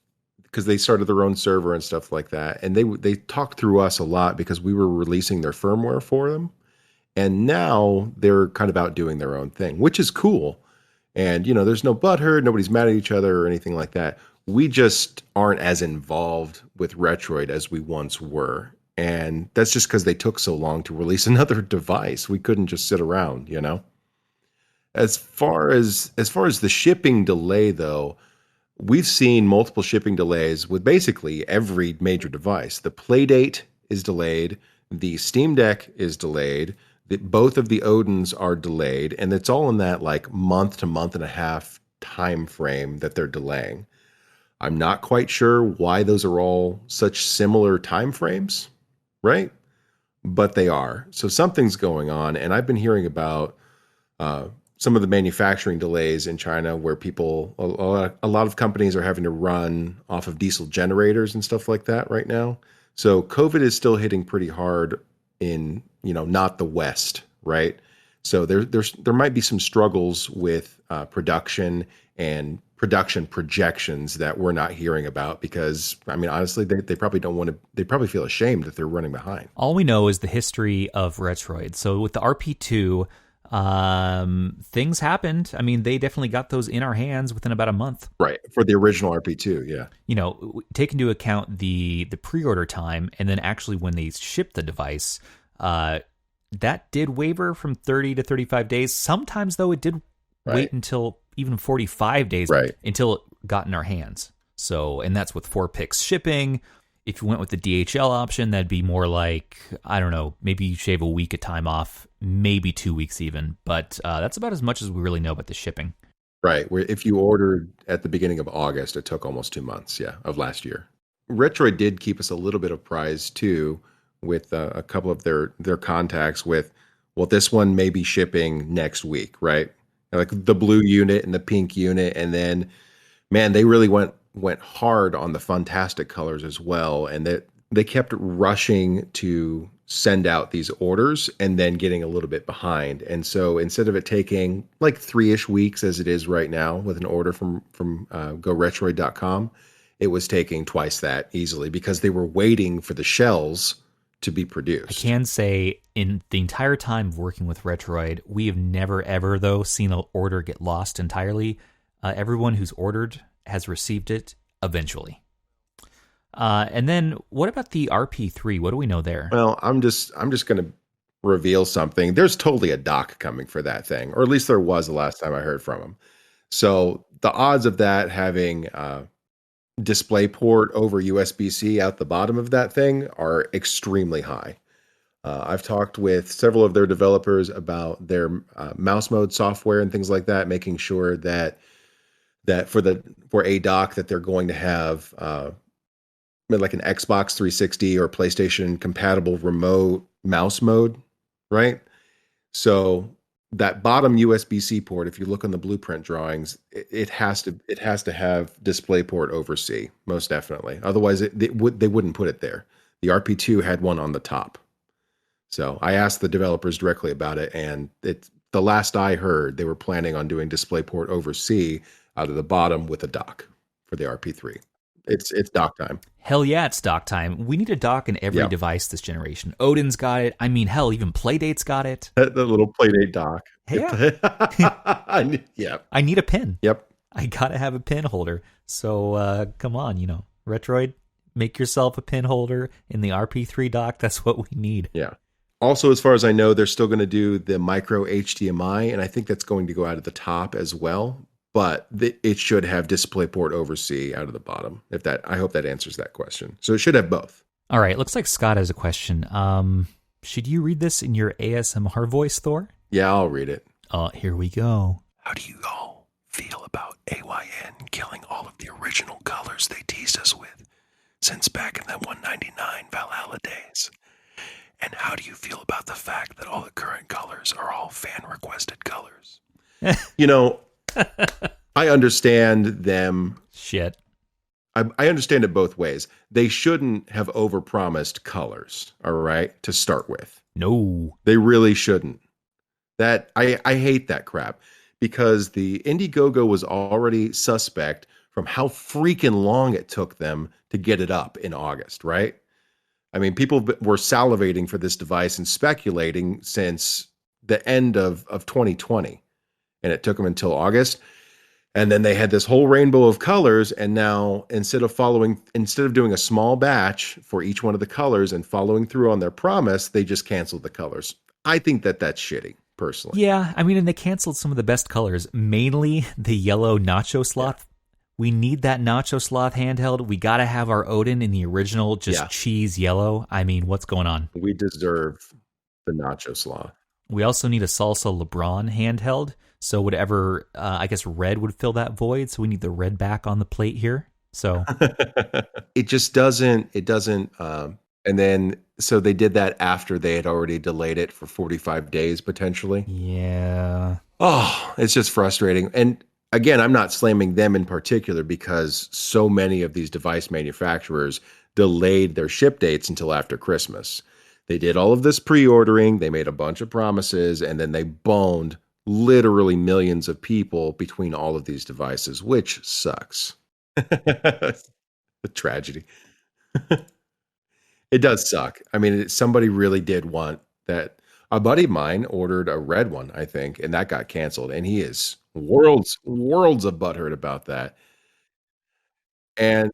because they started their own server and stuff like that, and they talked through us a lot because we were releasing their firmware for them, and now they're kind of out doing their own thing, which is cool. And there's no butthurt, nobody's mad at each other or anything like that. We just aren't as involved with Retroid as we once were, and that's just because they took so long to release another device. We couldn't just sit around, As far as the shipping delay, though, we've seen multiple shipping delays with basically every major device. The Playdate is delayed. The Steam Deck is delayed. Both of the Odins are delayed. And it's all in that month to month and a half time frame that they're delaying. I'm not quite sure why those are all such similar time frames, right? But they are. So something's going on. And I've been hearing about some of the manufacturing delays in China where a lot of companies are having to run off of diesel generators and stuff like that right now. So COVID is still hitting pretty hard in, not the West, right? So there might be some struggles with production and production projections that we're not hearing about because, honestly, they probably don't want to, they probably feel ashamed that they're running behind. All we know is the history of Retroid. So with the RP2, things happened. They definitely got those in our hands within about a month. Right. For the original RP2, yeah. Take into account the pre-order time and then actually when they shipped the device, that did waver from 30 to 35 days. Sometimes, though, it did wait until even 45 days until it got in our hands. So, and that's with 4 picks shipping. If you went with the DHL option, that'd be more like, I don't know, maybe you shave a week of time off, maybe 2 weeks even. But that's about as much as we really know about the shipping. Right. Where if you ordered at the beginning of August, it took almost 2 months, of last year. Retroid did keep us a little bit apprised, too, with a couple of their contacts with, well, this one may be shipping next week, right? Like the blue unit and the pink unit. And then, man, they really went hard on the Fantastic colors as well. And that they kept rushing to send out these orders and then getting a little bit behind. And so instead of it taking like 3-ish weeks as it is right now with an order from GoRetroid.com, it was taking twice that easily because they were waiting for the shells to be produced. I can say in the entire time of working with Retroid, we have never ever though seen an order get lost entirely. Everyone who's ordered has received it eventually. And then what about the RP3? What do we know there? Well, I'm just going to reveal something. There's totally a dock coming for that thing, or at least there was the last time I heard from him. So the odds of that having DisplayPort over USB-C out the bottom of that thing are extremely high. I've talked with several of their developers about their mouse mode software and things like that, making sure that for a dock that they're going to have like an Xbox 360 or PlayStation compatible remote mouse mode, right? So that bottom USB-C port, if you look on the blueprint drawings, it has to have DisplayPort over C, most definitely. Otherwise, they wouldn't put it there. The RP2 had one on the top. So I asked the developers directly about it, and the last I heard, they were planning on doing DisplayPort over C out of the bottom with a dock for the RP3. It's dock time. Hell yeah, it's dock time. We need a dock in every device this generation. Odin's got it. I mean, hell, even Playdate's got it. The little Playdate dock. Yeah. Yeah. I need a pin. Yep. I gotta have a pin holder. So come on, Retroid, make yourself a pin holder in the RP3 dock. That's what we need. Yeah. Also, as far as I know, they're still going to do the micro HDMI, and I think that's going to go out at the top as well. But it should have DisplayPort over C out of the bottom. I hope that answers that question. So it should have both. All right, looks like Scott has a question. Should you read this in your ASMR voice, Thor? Yeah, I'll read it. Here we go. How do you all feel about AYN killing all of the original colors they teased us with since back in the 199 Valhalla days? And how do you feel about the fact that all the current colors are all fan-requested colors? I understand them. Shit. I understand it both ways. They shouldn't have overpromised colors, all right, to start with. No. They really shouldn't. I hate that crap because the Indiegogo was already suspect from how freaking long it took them to get it up in August, right? I mean, people were salivating for this device and speculating since the end of 2020, and it took them until August. And then they had this whole rainbow of colors, and now instead of doing a small batch for each one of the colors and following through on their promise, they just canceled the colors. I think that's shitty, personally. Yeah, I mean, and they canceled some of the best colors, mainly the yellow nacho sloth. Yeah. We need that nacho sloth handheld. We got to have our Odin in the original, cheese yellow. I mean, what's going on? We deserve the nacho sloth. We also need a salsa LeBron handheld. So whatever, I guess red would fill that void. So we need the red back on the plate here. So it just doesn't, and then, so they did that after they had already delayed it for 45 days, potentially. Yeah. Oh, it's just frustrating. And again, I'm not slamming them in particular because so many of these device manufacturers delayed their ship dates until after Christmas. They did all of this pre-ordering. They made a bunch of promises, and then they boned literally millions of people between all of these devices, which sucks. A tragedy. It does suck. I mean, somebody really did want that. A buddy of mine ordered a red one, I think, and that got canceled. And he is worlds of butthurt about that. And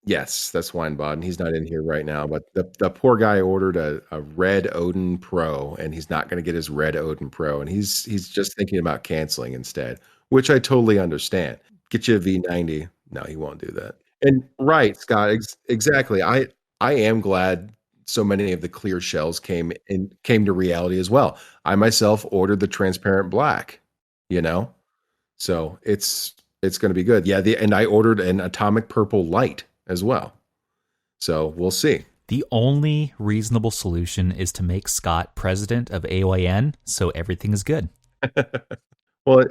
yes, that's Weinbod. He's not in here right now, but the poor guy ordered a red Odin Pro, and he's not going to get his red Odin Pro, and he's just thinking about canceling instead, which I totally understand. Get you a V90. No, he won't do that. And right, Scott, exactly. I am glad so many of the clear shells came to reality as well. I myself ordered the transparent black, so it's going to be good. Yeah, and I ordered an atomic purple light as well. So we'll see. The only reasonable solution is to make Scott president of AOIN, so everything is good. Well,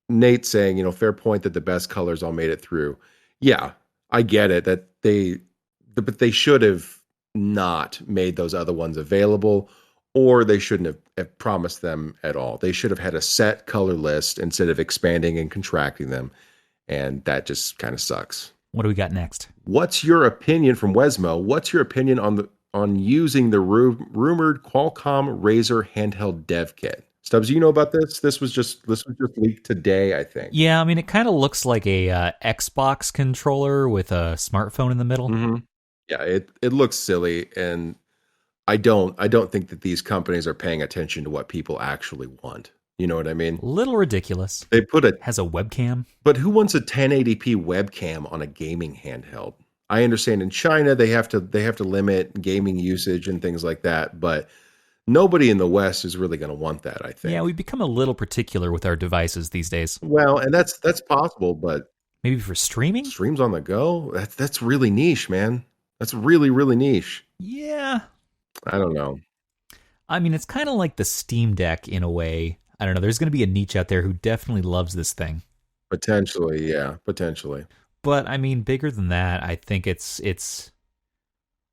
Nate's saying, fair point that the best colors all made it through. Yeah, I get it that but they should have not made those other ones available, or they shouldn't have promised them at all. They should have had a set color list instead of expanding and contracting them, and that just kind of sucks. What do we got next? What's your opinion from Wesmo? What's your opinion on using the rumored Qualcomm Razer handheld dev kit? Stubbs, you know about this? This was just leaked today, I think. Yeah, I mean, it kind of looks like a Xbox controller with a smartphone in the middle. Mm-hmm. Yeah, it looks silly, and I don't think that these companies are paying attention to what people actually want. You know what I mean? Little ridiculous. They has a webcam. But who wants a 1080p webcam on a gaming handheld? I understand in China they have to limit gaming usage and things like that, but nobody in the West is really going to want that, I think. Yeah, we've become a little particular with our devices these days. Well, and that's possible, but maybe for streaming? Streams on the go? That's really niche, man. That's really, really niche. Yeah. I don't know. I mean, it's kind of like the Steam Deck in a way. I don't know. There's going to be a niche out there who definitely loves this thing. Potentially, yeah, potentially. But I mean, bigger than that, I think it's.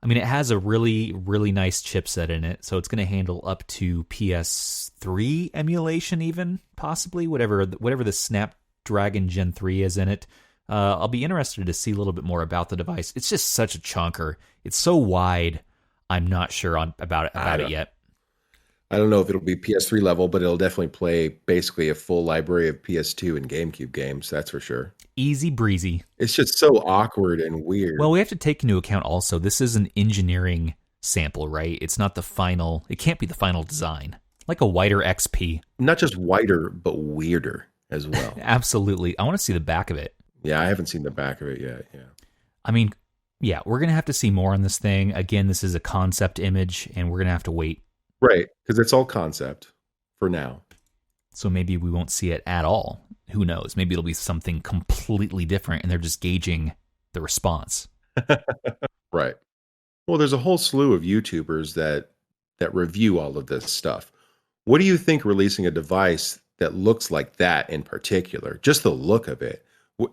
I mean, it has a really, really nice chipset in it, so it's going to handle up to PS3 emulation, even possibly whatever the Snapdragon Gen 3 is in it. I'll be interested to see a little bit more about the device. It's just such a chunker. It's so wide. I'm not sure about it yet. I don't know if it'll be PS3 level, but it'll definitely play basically a full library of PS2 and GameCube games. That's for sure. Easy breezy. It's just so awkward and weird. Well, we have to take into account also, this is an engineering sample, right? It's not the final, it can't be the final design. Like a wider XP. Not just wider, but weirder as well. Absolutely. I want to see the back of it. Yeah, I haven't seen the back of it yet. Yeah. I mean, yeah, we're going to have to see more on this thing. Again, this is a concept image, and we're going to have to wait. Right, because it's all concept for now. So maybe we won't see it at all. Who knows? Maybe it'll be something completely different, and they're just gauging the response. Right. Well, there's a whole slew of YouTubers that review all of this stuff. What do you think releasing a device that looks like that in particular, just the look of it?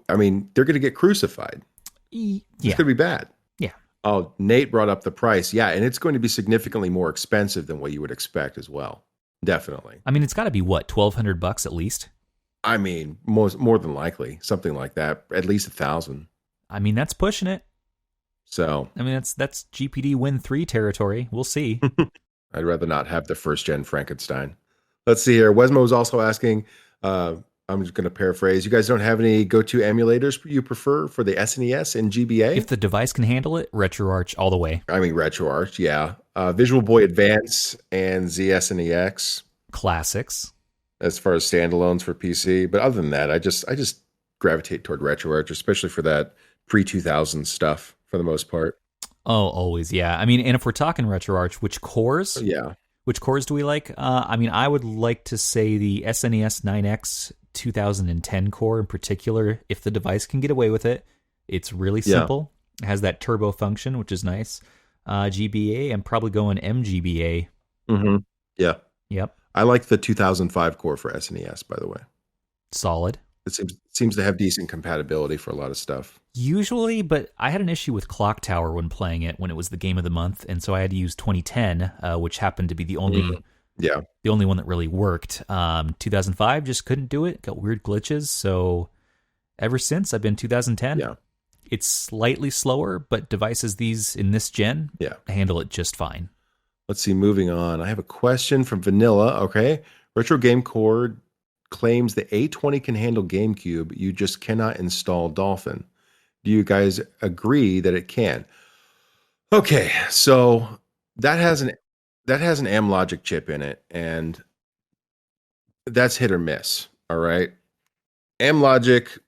I mean, they're going to get crucified. Yeah. It's going to be bad. Yeah. Oh, Nate brought up the price. Yeah, and it's going to be significantly more expensive than what you would expect as well. Definitely. I mean, it's got to be what, $1,200 at least? I mean, more than likely, something like that. At least 1,000. I mean, that's pushing it. So, I mean, that's GPD Win 3 territory. We'll see. I'd rather not have the first gen Frankenstein. Let's see here. Wesmo was also asking, I'm just going to paraphrase, you guys don't have any go-to emulators you prefer for the SNES and GBA? If the device can handle it, RetroArch all the way. I mean, RetroArch, yeah. Visual Boy Advance and ZSNEX. Classics. As far as standalones for PC. But other than that, I just gravitate toward RetroArch, especially for that pre-2000 stuff for the most part. Oh, always, yeah. I mean, and if we're talking RetroArch, which cores? Yeah. Which cores do we like? I mean, I would like to say the SNES 9X 2010 core in particular, if the device can get away with it. It's really simple. Yeah. It has that turbo function, which is nice. GBA, I'm probably going MGBA. Mm-hmm. Yeah. Yep. I like the 2005 core for SNES, by the way. Solid. It seems to have decent compatibility for a lot of stuff. Usually, but I had an issue with Clock Tower when playing it when it was the game of the month, and so I had to use 2010, which happened to be the only one that really worked. 2005 just couldn't do it. Got weird glitches, so ever since I've been 2010. Yeah. It's slightly slower, but devices these in this gen handle it just fine. Let's see, moving on. I have a question from Vanilla. Okay. Retro Game Core claims the A20 can handle GameCube. You just cannot install Dolphin. Do you guys agree that it can? Okay, so that has an Amlogic chip in it, and that's hit or miss. All right. Amlogic,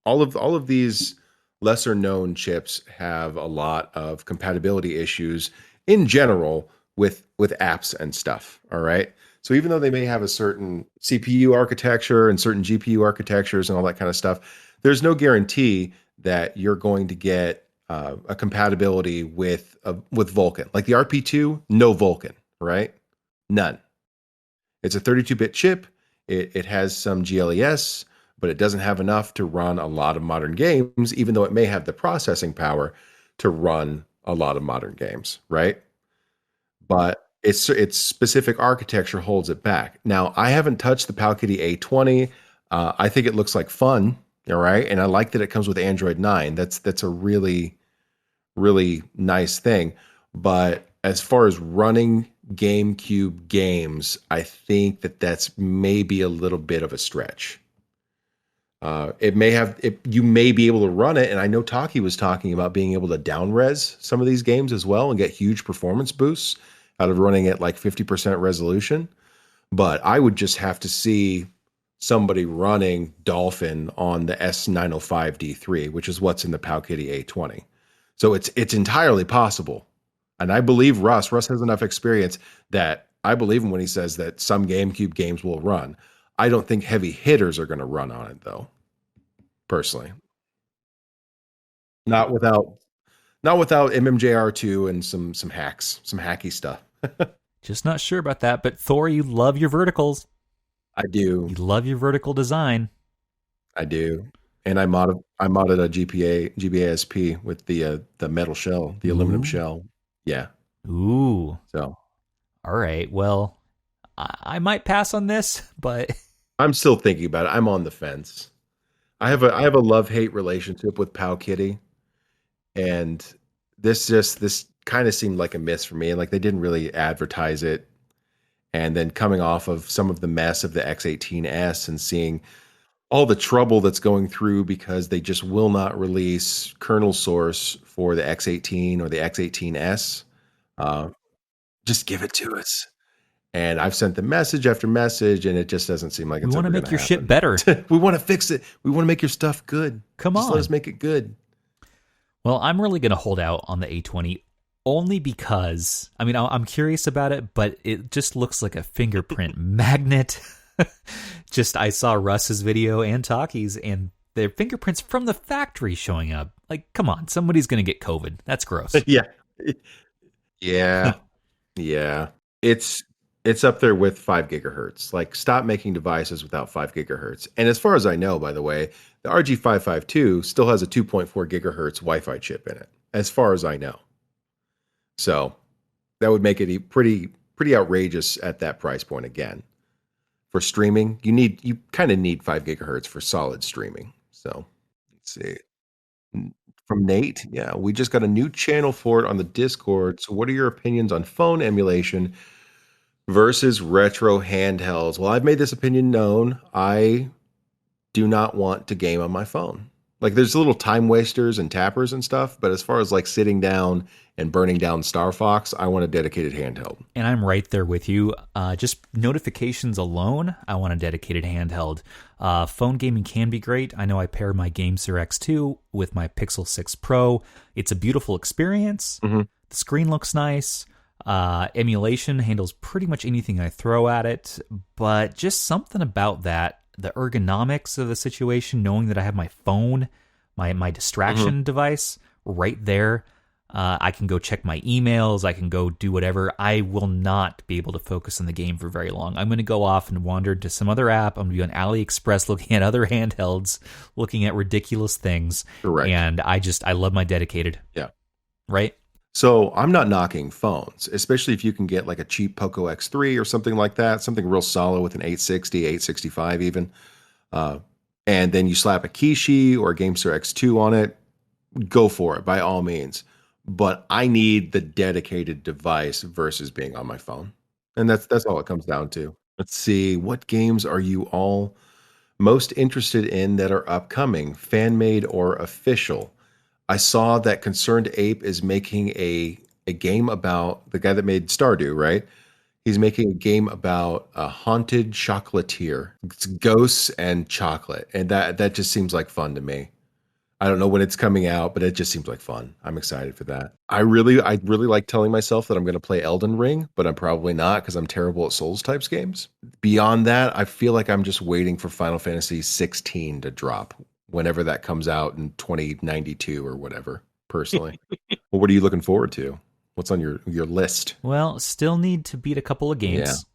all of these lesser known chips have a lot of compatibility issues in general with apps and stuff. All right. So even though they may have a certain CPU architecture and certain GPU architectures and all that kind of stuff, there's no guarantee that you're going to get a compatibility with Vulkan. Like the RP2, no Vulkan, right? None. It's a 32-bit chip. It has some GLES, but it doesn't have enough to run a lot of modern games, even though it may have the processing power to run a lot of modern games, right? But its specific architecture holds it back. Now, I haven't touched the Powkiddy A20. I think it looks like fun, all right? And I like that it comes with Android 9. That's a really, really nice thing. But as far as running GameCube games, I think that's maybe a little bit of a stretch. You may be able to run it, and I know Taki was talking about being able to down-res some of these games as well and get huge performance boosts out of running at like 50% resolution. But I would just have to see somebody running Dolphin on the S905D3, which is what's in the Powkiddy A20. So it's entirely possible. And I believe Russ has enough experience that I believe him when he says that some GameCube games will run. I don't think heavy hitters are going to run on it, though, personally. Not without MMJR2 and some hacks, some hacky stuff. Just not sure about that. But Thor, you love your verticals. I do. You love your vertical design. I do. And I modded a GBASP with the metal shell, the aluminum shell. Yeah. Ooh. So. All right. Well, I might pass on this, but I'm still thinking about it. I'm on the fence. I have a love-hate relationship with Pow Kitty, and this kind of seemed like a miss for me. And like they didn't really advertise it. And then coming off of some of the mess of the X18S and seeing all the trouble that's going through because they just will not release kernel source for the X18 or the X18S. Just give it to us. And I've sent them message after message, and it just doesn't seem like it's we want to make your happen. shit better. We want to fix it. We want to make your stuff good. Come on. Let us make it good. Well, I'm really going to hold out on the A20 only because, I mean, I'm curious about it, but it just looks like a fingerprint magnet. I saw Russ's video and Taki's, and their fingerprints from the factory showing up. Like, come on, somebody's going to get COVID. That's gross. Yeah. Yeah. It's up there with 5 gigahertz. Like, stop making devices without 5 gigahertz. And as far as I know, by the way, the RG552 still has a 2.4 gigahertz Wi-Fi chip in it, as far as I know. So that would make it pretty outrageous at that price point again. For streaming, you kind of need 5 gigahertz for solid streaming. So let's see. From Nate, yeah, we just got a new channel for it on the Discord. So what are your opinions on phone emulation versus retro handhelds? Well, I've made this opinion known. I do not want to game on my phone. Like, there's little time wasters and tappers and stuff, but as far as like sitting down and burning down Star Fox, I want a dedicated handheld. And I'm right there with you. Just notifications alone, I want a dedicated handheld. Phone gaming can be great. I know I pair my GameSir X2 with my Pixel 6 Pro. It's a beautiful experience. Mm-hmm. The screen looks nice. Emulation handles pretty much anything I throw at it, but just something about that, the ergonomics of the situation, knowing that I have my phone, my distraction device right there. I can go check my emails. I can go do whatever. I will not be able to focus on the game for very long. I'm going to go off and wander to some other app. I'm going to be on AliExpress looking at other handhelds, looking at ridiculous things. Correct. And I love my dedicated. Yeah. Right? So I'm not knocking phones, especially if you can get like a cheap Poco X3 or something like that, something real solid with an 860, 865 even. And then you slap a Kishi or a GameSir X2 on it, go for it by all means. But I need the dedicated device versus being on my phone. And that's all it comes down to. Let's see, what games are you all most interested in that are upcoming, fan-made or official? I saw that Concerned Ape is making a game about the guy that made Stardew, right? He's making a game about a haunted chocolatier. It's ghosts and chocolate. And that just seems like fun to me. I don't know when it's coming out, but it just seems like fun. I'm excited for that. I really like telling myself that I'm going to play Elden Ring, but I'm probably not because I'm terrible at Souls types games. Beyond that, I feel like I'm just waiting for Final Fantasy 16 to drop whenever that comes out in 2092 or whatever, personally. Well, what are you looking forward to? What's on your list? Well, still need to beat a couple of games.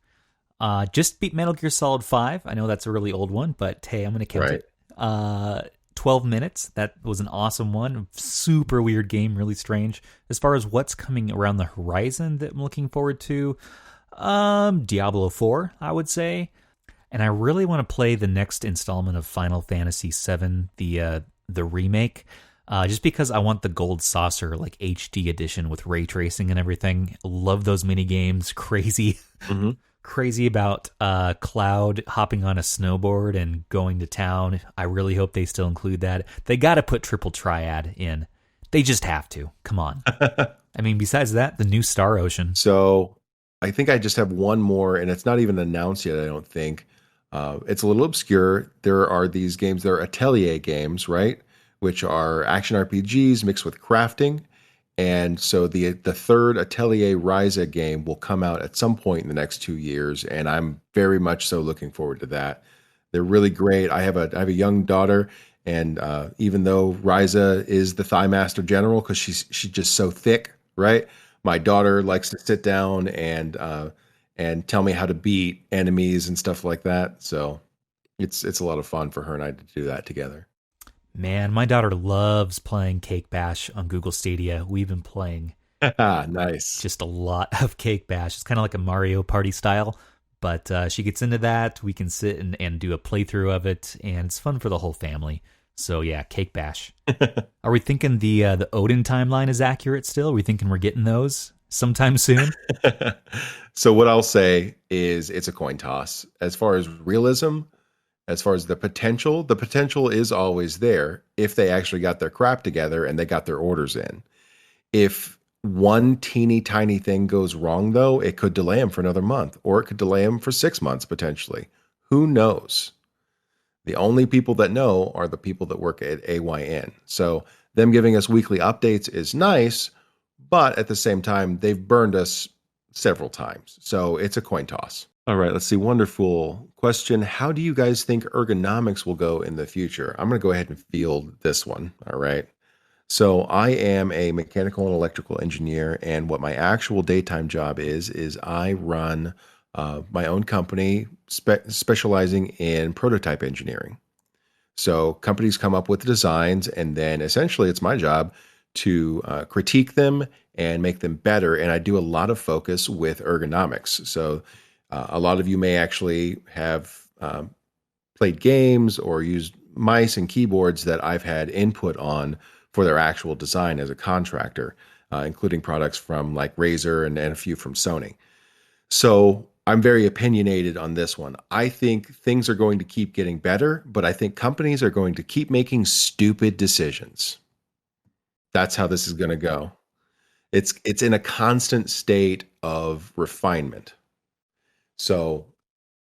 Yeah. Just beat Metal Gear Solid 5. I know that's a really old one, but hey, I'm going to count it. 12 minutes. That was an awesome one. Super weird game, really strange. As far as what's coming around the horizon that I'm looking forward to, Diablo 4, I would say. And I really want to play the next installment of Final Fantasy VII, the remake, just because I want the Gold Saucer like HD edition with ray tracing and everything. Love those mini games. Crazy. Mm-hmm. Crazy about Cloud hopping on a snowboard and going to town. I really hope they still include that. They got to put Triple Triad in. They just have to. Come on. I mean, besides that, the new Star Ocean. So I think I just have one more, and it's not even announced yet, I don't think. It's a little obscure. There are these games, there are Atelier games, right? Which are action RPGs mixed with crafting. And so the third Atelier Ryza game will come out at some point in the next 2 years, and I'm very much so looking forward to that. They're really great. I have a young daughter, and even though Ryza is the Thigh Master General because she's just so thick, right? My daughter likes to sit down and tell me how to beat enemies and stuff like that. So it's a lot of fun for her and I to do that together. Man, my daughter loves playing Cake Bash on Google Stadia. We've been playing nice. Just a lot of Cake Bash. It's kind of like a Mario Party style, but she gets into that. We can sit and do a playthrough of it, and it's fun for the whole family. So yeah, Cake Bash. Are we thinking the Odin timeline is accurate still? Are we thinking we're getting those sometime soon? So what I'll say is it's a coin toss. As far as realism, as far as the potential is always there if they actually got their crap together and they got their orders in. If one teeny tiny thing goes wrong, though, it could delay them for another month, or it could delay them for 6 months potentially. Who knows? The only people that know are the people that work at AYN. So them giving us weekly updates is nice, but at the same time, they've burned us several times. So it's a coin toss. All right, let's see. Wonderful question. How do you guys think ergonomics will go in the future? I'm going to go ahead and field this one. All right. So I am a mechanical and electrical engineer, and what my actual daytime job is I run my own company specializing in prototype engineering. So companies come up with designs, and then essentially it's my job to critique them and make them better. And I do a lot of focus with ergonomics. So a lot of you may actually have played games or used mice and keyboards that I've had input on for their actual design as a contractor, including products from like Razer and a few from Sony. So I'm very opinionated on this one. I think things are going to keep getting better, but I think companies are going to keep making stupid decisions. That's how this is going to go. It's in a constant state of refinement. So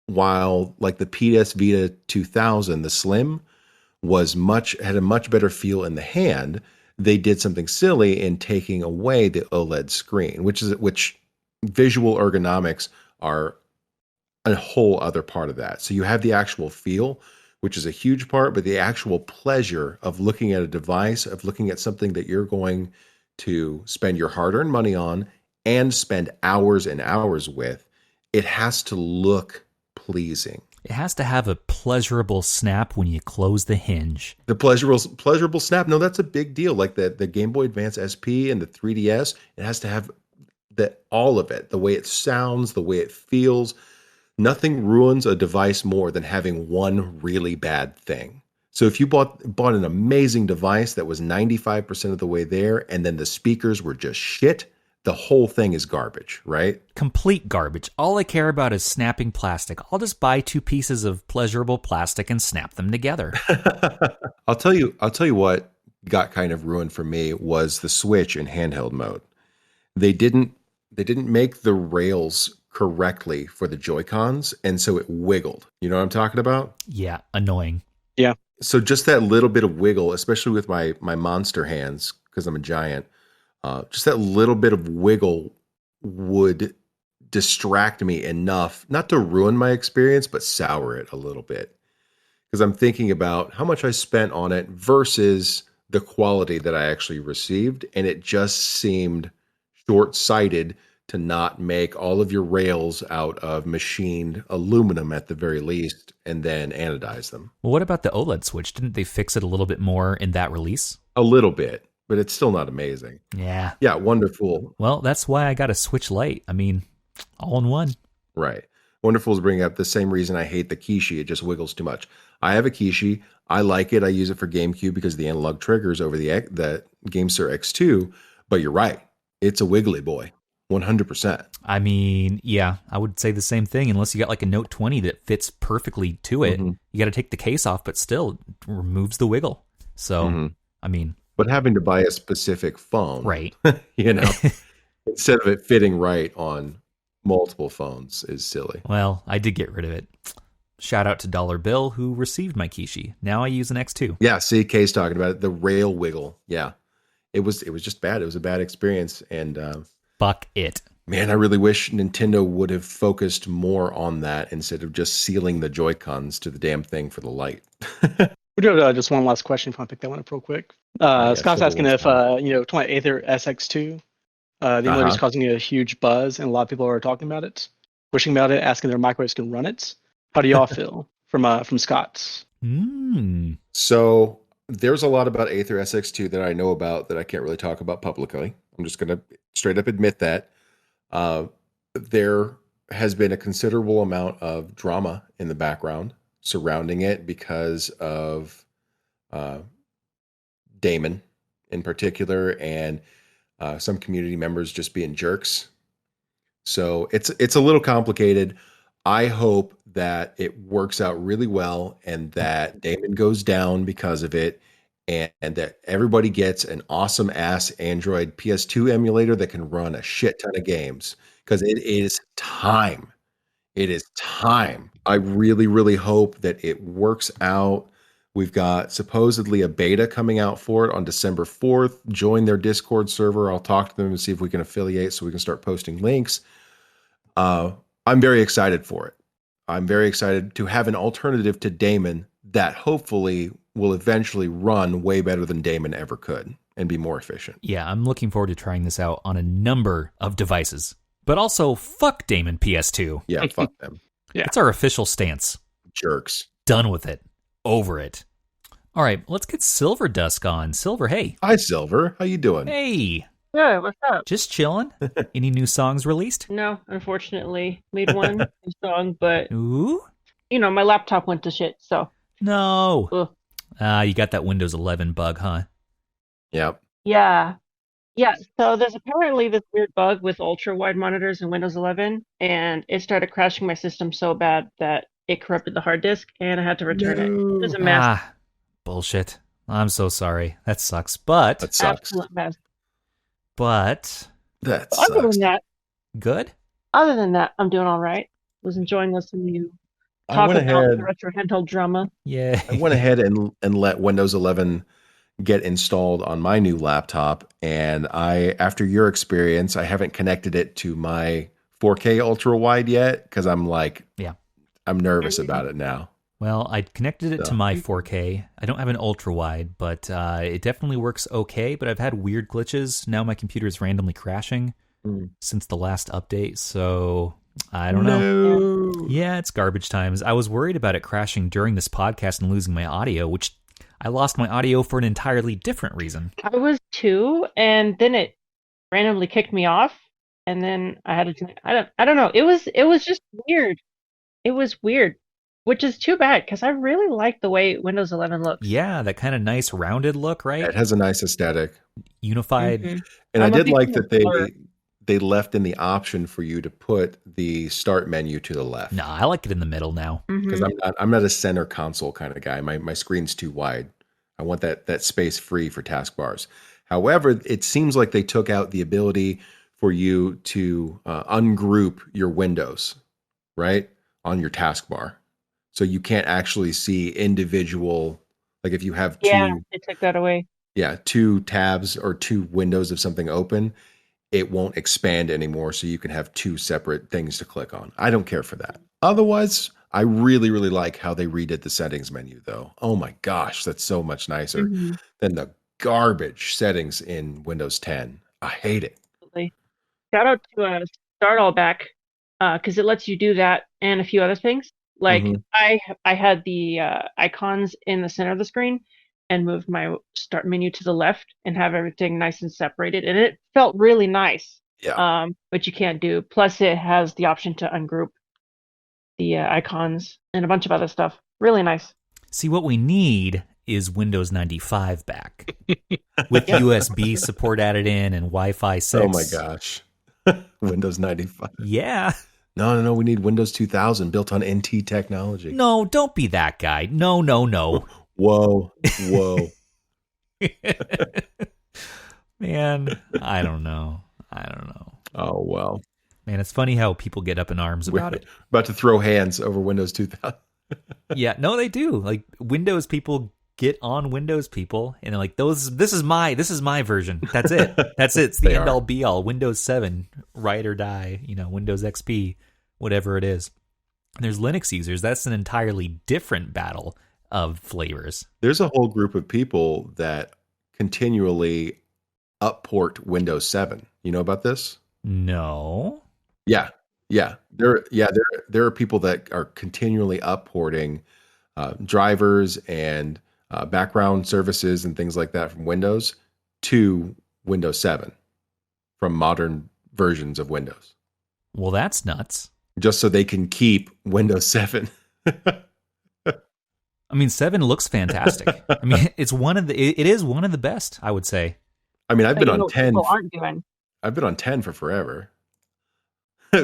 while like the PS Vita 2000, the Slim, had a much better feel in the hand, they did something silly in taking away the OLED screen, which visual ergonomics are a whole other part of that. So you have the actual feel, which is a huge part, but the actual pleasure of looking at a device, of looking at something that you're going to spend your hard-earned money on and spend hours and hours with, it has to look pleasing. It has to have a pleasurable snap when you close the hinge. The pleasurable snap. No, that's a big deal. Like the Game Boy Advance SP and the 3DS, it has to have all of it. The way it sounds, the way it feels. Nothing ruins a device more than having one really bad thing. So if you bought an amazing device that was 95% of the way there, and then the speakers were just shit, the whole thing is garbage, right? Complete garbage. All I care about is snapping plastic. I'll just buy 2 pieces of pleasurable plastic and snap them together. I'll tell you what got kind of ruined for me was the Switch in handheld mode. They didn't make the rails correctly for the Joy-Cons, and so it wiggled. You know what I'm talking about? Yeah, annoying. Yeah. So just that little bit of wiggle, especially with my monster hands, because I'm a giant, just that little bit of wiggle would distract me enough, not to ruin my experience, but sour it a little bit. Because I'm thinking about how much I spent on it versus the quality that I actually received, and it just seemed short-sighted to not make all of your rails out of machined aluminum at the very least, and then anodize them. Well, what about the OLED Switch? Didn't they fix it a little bit more in that release? A little bit, but it's still not amazing. Yeah. Yeah, wonderful. Well, that's why I got a Switch Lite. I mean, all in one. Right. Wonderful is bringing up the same reason I hate the Kishi. It just wiggles too much. I have a Kishi. I like it. I use it for GameCube because of the analog triggers over the GameSir X2. But you're right. It's a wiggly boy. 100%. I mean, yeah, I would say the same thing unless you got like a Note 20 that fits perfectly to it. Mm-hmm. You got to take the case off, but still it removes the wiggle. So, I mean. But having to buy a specific phone. Right. Instead of it fitting right on multiple phones is silly. Well, I did get rid of it. Shout out to Dollar Bill who received my Kishi. Now I use an X2. Yeah, see, Kay's talking about it. The rail wiggle. Yeah. It was just bad. It was a bad experience. And fuck it. Man, I really wish Nintendo would have focused more on that instead of just sealing the Joy-Cons to the damn thing for the light. We do have just one last question. If I want to pick that one up real quick. Scott's asking if, talking about Aether SX2, The emulator is causing a huge buzz, and a lot of people are talking about it, wishing about it, asking their microwaves can run it. How do y'all feel from Scott's? So there's a lot about Aether SX2 that I know about that I can't really talk about publicly. I'm just going to straight up admit that. There has been a considerable amount of drama in the background surrounding it because of Damon in particular, and some community members just being jerks. So it's a little complicated. I hope that it works out really well and that Damon goes down because of it, and that everybody gets an awesome ass Android PS2 emulator that can run a shit ton of games, because it is time. It is time. I really, really hope that it works out. We've got supposedly a beta coming out for it on December 4th. Join their Discord server. I'll talk to them and see if we can affiliate so we can start posting links. I'm very excited for it. I'm very excited to have an alternative to Damon that hopefully will eventually run way better than Damon ever could and be more efficient. Yeah, I'm looking forward to trying this out on a number of devices. But also, fuck Damon PS2. Yeah, fuck them. Yeah. It's our official stance. Jerks. Done with it. Over it. All right, let's get Silver Dusk on. Silver, hey. Hi, Silver. How you doing? Hey. Good, what's up? Just chilling. Any new songs released? No, unfortunately. Made one new song, but, Ooh. My laptop went to shit, so. No. Ugh. You got that Windows 11 bug, huh? Yep. Yeah. Yeah, so there's apparently this weird bug with ultra-wide monitors in Windows 11, and it started crashing my system so bad that it corrupted the hard disk, and I had to return it. It was a mess. Bullshit. I'm so sorry. That sucks. But That sucks. Absolute mess. But That Other sucks. than that, good. I'm doing all right. Was enjoying listening to you I talk went about ahead. the retro handheld drama. Yeah. I went ahead and let Windows 11 get installed on my new laptop, and after your experience, I haven't connected it to my 4K ultra wide yet because I'm nervous about it now. Well, I connected it to my 4K. I don't have an ultra wide, but it definitely works okay. But I've had weird glitches. Now my computer is randomly crashing since the last update. So I don't know. Yeah, it's garbage times. I was worried about it crashing during this podcast and losing my audio, which I lost my audio for an entirely different reason. I was too, and then it randomly kicked me off, and then I had to. I don't know. It was just weird. It was weird, which is too bad because I really like the way Windows 11 looks. Yeah, that kind of nice rounded look, right? It has a nice aesthetic. Unified. Mhm. And I I'm a did big like fan that of color. they left in the option for you to put the start menu to the left. No, I like it in the middle now. Because Mhm. I'm not a center console kind of guy. My screen's too wide. I want that space free for taskbars. However, it seems like they took out the ability for you to ungroup your windows, right, on your taskbar. So you can't actually see individual, like if you have Yeah, they took that away. two tabs or two windows of something open, it won't expand anymore. So you can have two separate things to click on. I don't care for that. Otherwise, I really, really like how they redid the settings menu, though. Oh my gosh, that's so much nicer Mhm. than the garbage settings in Windows 10. I hate it. Absolutely. Shout out to Start All Back because it lets you do that and a few other things. Like Mhm. I had the icons in the center of the screen and moved my start menu to the left and have everything nice and separated, and it felt really nice. Yeah. But you can't do. Plus, it has the option to ungroup the icons and a bunch of other stuff. Really nice. See, what we need is Windows 95 back with USB support added in and Wi-Fi 6. Oh my gosh. Windows 95. Yeah. No. We need Windows 2000 built on NT technology. No, don't be that guy. No. Whoa. Man, I don't know. Oh, well. Man, it's funny how people get up in arms about it. About to throw hands over Windows 2000. Yeah, no, they do. Like Windows people get on Windows people, and they're like, this is my version. That's it. It's the They end are. all be all. Windows 7, ride or die. Windows XP, whatever it is. And there's Linux users. That's an entirely different battle of flavors. There's a whole group of people that continually upport Windows 7. You know about this? No. Yeah. There are people that are continually upporting drivers and background services and things like that from Windows to Windows 7 from modern versions of Windows. Well, that's nuts. Just so they can keep Windows 7. I mean, 7 looks fantastic. I mean, it is one of the best, I would say. I mean, I've been on 10. People aren't doing. I've been on 10 for forever.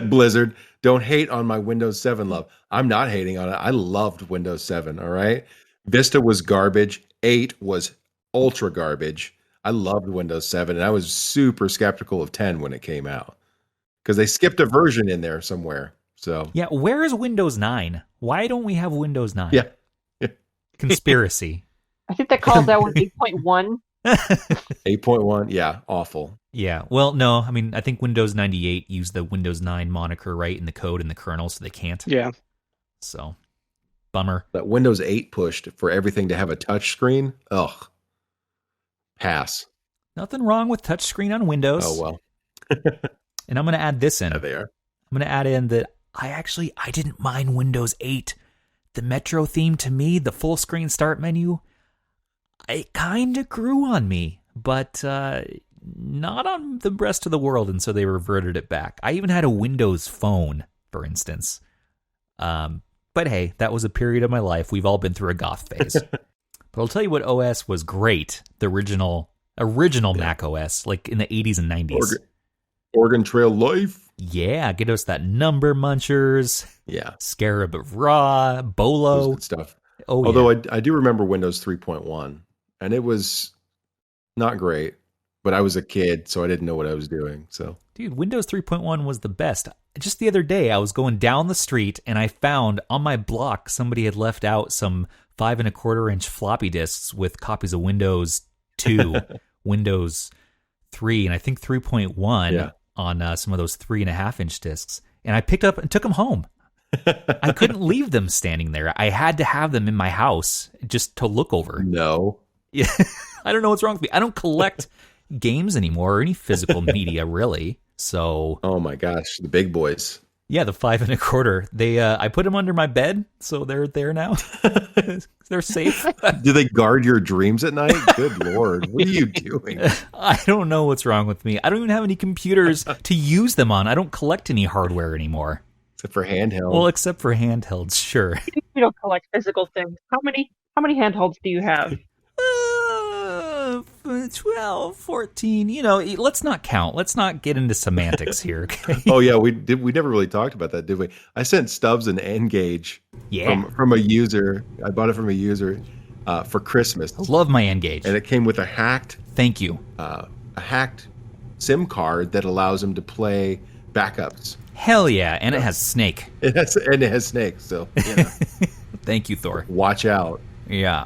Blizzard, don't hate on my Windows 7 love. I'm not hating on it. I loved Windows 7, all right? Vista was garbage. 8 was ultra garbage. I loved Windows 7, and I was super skeptical of 10 when it came out because they skipped a version in there somewhere. So yeah, where is Windows 9? Why don't we have Windows 9? Yeah. Conspiracy. I think they called that one 8.1. 8.1, yeah, awful. Yeah, well, no, I mean, I think Windows 98 used the Windows 9 moniker, right, in the code and the kernel, so they can't. Yeah. So, bummer. That Windows 8 pushed for everything to have a touch screen. Ugh. Pass. Nothing wrong with touchscreen on Windows. Oh, well. And I'm going to add this in. Yeah, they are. I'm going to add in that I didn't mind Windows 8. The Metro theme to me, the full screen start menu, it kind of grew on me, but not on the rest of the world, and so they reverted it back. I even had a Windows phone, for instance. But hey, that was a period of my life. We've all been through a goth phase. But I'll tell you what OS was great, the original Mac OS, like in the 80s and 90s. Oregon Trail Life. Yeah, get us that Number Munchers. Yeah. Scarab of Ra, Bolo. Those good stuff. Oh, Although yeah. I do remember Windows 3.1, and it was not great, but I was a kid, so I didn't know what I was doing. So, dude, Windows 3.1 was the best. Just the other day, I was going down the street, and I found on my block somebody had left out some 5 1/4-inch floppy disks with copies of Windows 2, Windows 3, and I think 3.1 on some of those 3.5-inch disks. And I picked up and took them home. I couldn't leave them standing there. I had to have them in my house just to look over. No. Yeah, I don't know what's wrong with me. I don't collect games anymore or any physical media, really. So, oh my gosh, the big boys. Yeah, the 5 1/4. They, I put them under my bed, so they're there now. They're safe. Do they guard your dreams at night? Good Lord, what are you doing? I don't know what's wrong with me. I don't even have any computers to use them on. I don't collect any hardware anymore. Except for handheld. Well, except for handhelds, sure. You don't collect physical things. How many handhelds do you have? 12, 14, let's not count. Let's not get into semantics here, okay? Oh, yeah, we never really talked about that, did we? I sent Stubbs an N-Gage from a user. I bought it from a user for Christmas. I love my N-Gage. And it came with a hacked... Thank you. A hacked SIM card that allows him to play backups. Hell yeah, and it has Snake. It has Snake, so, yeah. Thank you, Thor. Watch out. Yeah.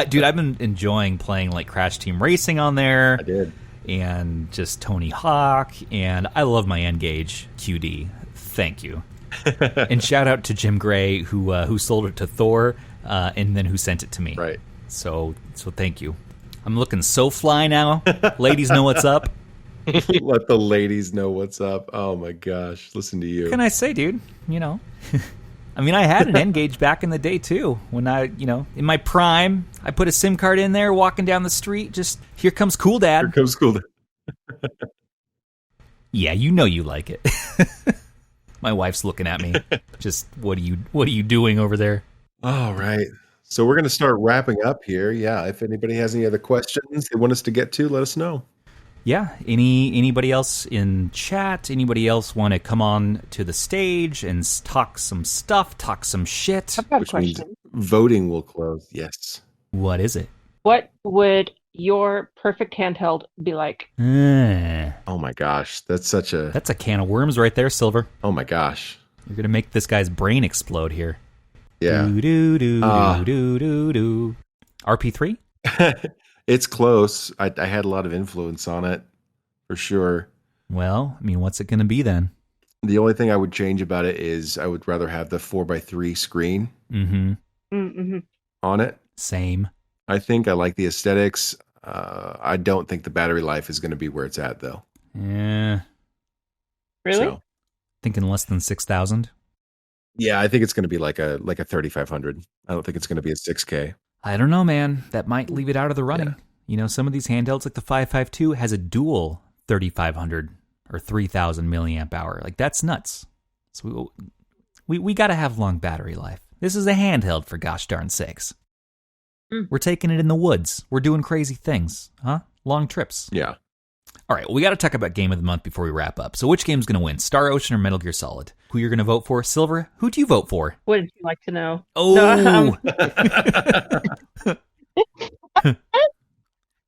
Dude, I've been enjoying playing like Crash Team Racing on there. I did. And just Tony Hawk. And I love my N-Gage QD. Thank you. And shout out to Jim Gray who sold it to Thor and then who sent it to me. Right. So thank you. I'm looking so fly now. Ladies know what's up. Let the ladies know what's up. Oh my gosh. Listen to you. What can I say, dude? I mean, I had an N-Gage back in the day, too. When in my prime, I put a SIM card in there, walking down the street, just, here comes Cool Dad. Here comes Cool Dad. Yeah, you know you like it. My wife's looking at me. Just, what are you doing over there? All right. So we're going to start wrapping up here. Yeah, if anybody has any other questions they want us to get to, let us know. Yeah, anybody else in chat? Anybody else want to come on to the stage and talk some stuff, talk some shit? I've got a Which means question. voting will close. Yes. What is it? What would your perfect handheld be like? Oh my gosh, that's a can of worms right there, Silver. Oh my gosh, you're gonna make this guy's brain explode here. Yeah. Do. RP3. It's close. I had a lot of influence on it, for sure. Well, I mean, what's it going to be then? The only thing I would change about it is I would rather have the 4x3 screen on it. Same. I think I like the aesthetics. I don't think the battery life is going to be where it's at, though. Yeah. Really? So, Thinking less than 6,000. yeah, I think it's going to be like a 3500. I don't think it's going to be a 6K. I don't know, man. That might leave it out of the running. Yeah. Some of these handhelds, like the 552, has a dual 3500 or 3000 milliamp hour. Like, that's nuts. So we got to have long battery life. This is a handheld, for gosh darn sakes. We're taking it in the woods. We're doing crazy things, huh? Long trips. Yeah. All right, well, we got to talk about Game of the Month before we wrap up. So which game's going to win, Star Ocean or Metal Gear Solid? Who you're going to vote for? Silver, who do you vote for? What would you like to know? Oh! No,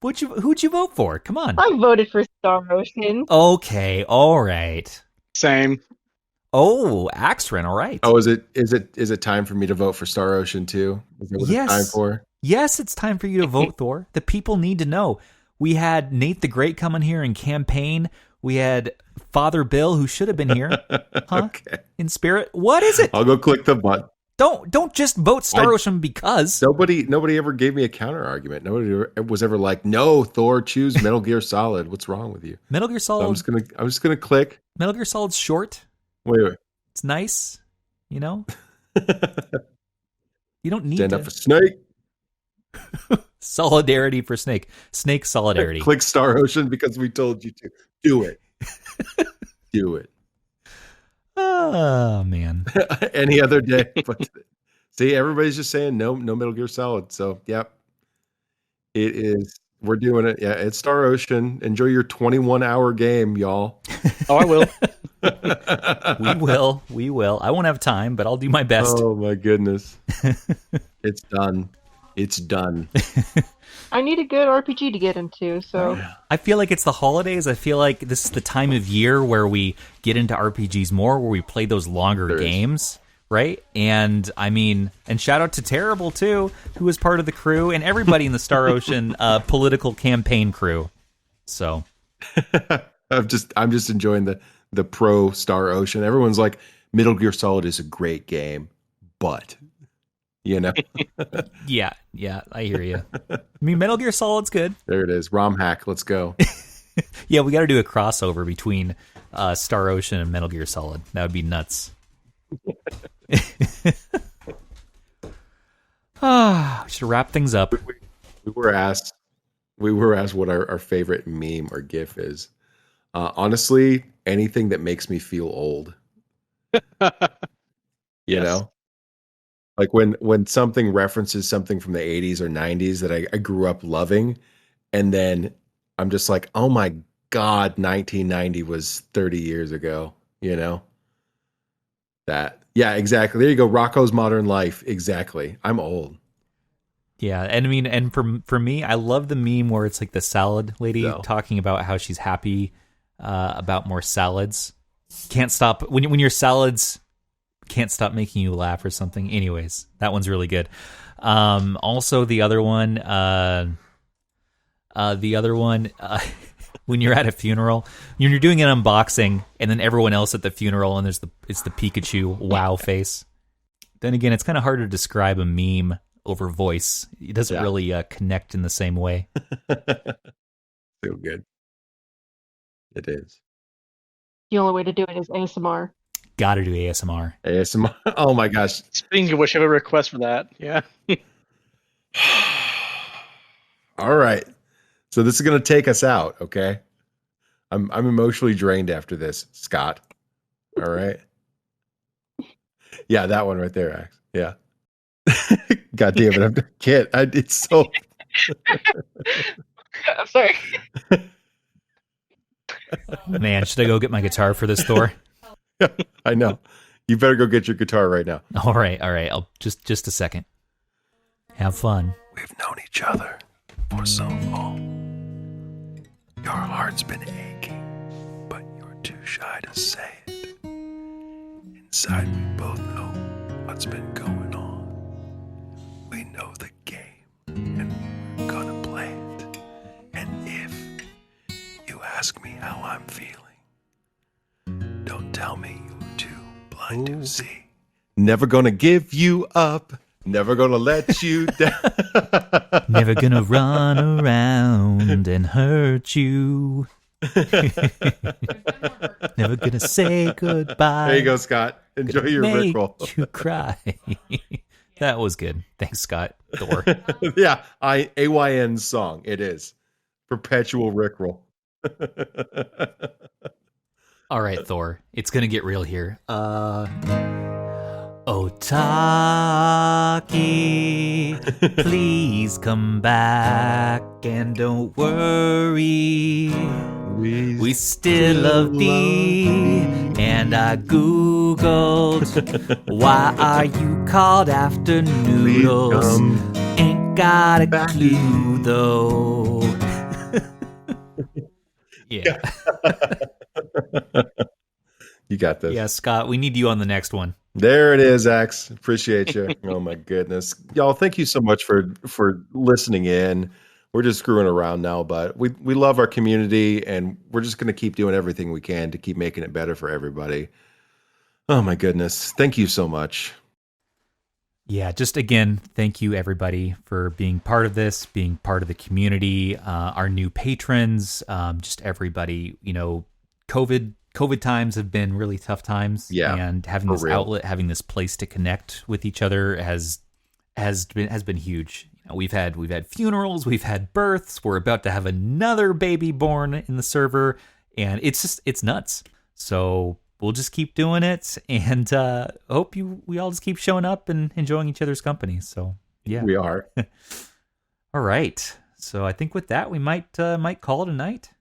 Who'd you vote for? Come on. I voted for Star Ocean. Okay, all right. Same. Oh, Axryn, all right. Oh, is it time for me to vote for Star Ocean too? Is that what it's time for? Yes, it's time for you to vote, Thor. The people need to know. We had Nate the Great coming here and campaign. We had Father Bill, who should have been here, huh? Okay. In spirit. What is it? I'll go click the button. Don't just vote Star Ocean because Nobody ever gave me a counter argument. Nobody was ever like, "No, Thor, choose Metal Gear Solid." What's wrong with you? Metal Gear Solid. So I'm just gonna click. Metal Gear Solid's short. Wait. It's nice, You don't need Stand to up for Snake. solidarity for Snake. Snake solidarity. Click Star Ocean because we told you to. Do it. Do it. Oh man. Any other day. But see, everybody's just saying no Metal Gear Solid. So yep. It is. We're doing it. Yeah, it's Star Ocean. Enjoy your 21-hour game, y'all. Oh, I will. We will. I won't have time, but I'll do my best. Oh my goodness. It's done. It's done. I need a good RPG to get into, so I feel like it's the holidays. I feel like this is the time of year where we get into RPGs more, where we play those longer games, right? And I mean, and shout out to Terrible too, who was part of the crew, and everybody in the Star Ocean political campaign crew. So I'm just enjoying the pro Star Ocean. Everyone's like, Metal Gear Solid is a great game, but yeah, I hear you. I mean, Metal Gear Solid's good. There it is. ROM hack. Let's go. Yeah, we got to do a crossover between Star Ocean and Metal Gear Solid. That would be nuts. We should wrap things up. We were asked what our favorite meme or GIF is. Honestly, anything that makes me feel old. You know? Like when something references something from the 80s or 90s that I grew up loving, and then I'm just like, oh my God, 1990 was 30 years ago, That. Yeah, exactly. There you go. Rocco's Modern Life. Exactly. I'm old. Yeah, and I mean, and for me, I love the meme where it's like the salad lady talking about how she's happy about more salads. Can't stop when your salads can't stop making you laugh or something. Anyways, that one's really good. Also, the other one, when you're at a funeral, when you're doing an unboxing, and then everyone else at the funeral, and it's the Pikachu wow face. Then again, it's kind of hard to describe a meme over voice. It doesn't really connect in the same way. So good. It is. the only way to do it is ASMR. Gotta do ASMR. ASMR. Oh my gosh. Speaking of which, I have a request for that. Yeah. All right. So this is going to take us out, okay? I'm emotionally drained after this, Scott. All right. Yeah, that one right there, Ax. Yeah. God damn it, it's so. I'm sorry. Man, should I go get my guitar for this, Thor? I know. You better go get your guitar right now. All right. I'll just a second. Have fun. We've known each other for so long. Your heart's been aching, but you're too shy to say it. Inside, we both know what's been going on. We know the game, and we're gonna play it. And if you ask me how I'm feeling, don't tell me you're too blind to see. Never gonna give you up. Never gonna let you down. Never gonna run around and hurt you. Never gonna say goodbye. There you go, Scott. Enjoy your Make Rickroll. you cry. That was good. Thanks, Scott. Thor. Yeah, AYN's song. It is. Perpetual Rickroll. All right, Thor. It's gonna get real here. Otaki, please come back and don't worry. We still love thee. And I googled, why are you called after noodles? Ain't got a clue though. Yeah. You got this. Yeah, Scott, we need you on the next one. There it is, Ax. Appreciate you. Oh my goodness. Y'all, thank you so much for listening in. We're just screwing around now, but we love our community, and we're just going to keep doing everything we can to keep making it better for everybody. Oh my goodness. Thank you so much. Yeah, just again, thank you everybody for being part of this, being part of the community, our new patrons, just everybody. You know, COVID times have been really tough times. Yeah, and having this outlet, having this place to connect with each other has been huge. You know, we've had funerals, we've had births, we're about to have another baby born in the server, and it's nuts. So we'll just keep doing it, and hope we all just keep showing up and enjoying each other's company. So yeah, we are. All right. So I think with that, we might call it a night.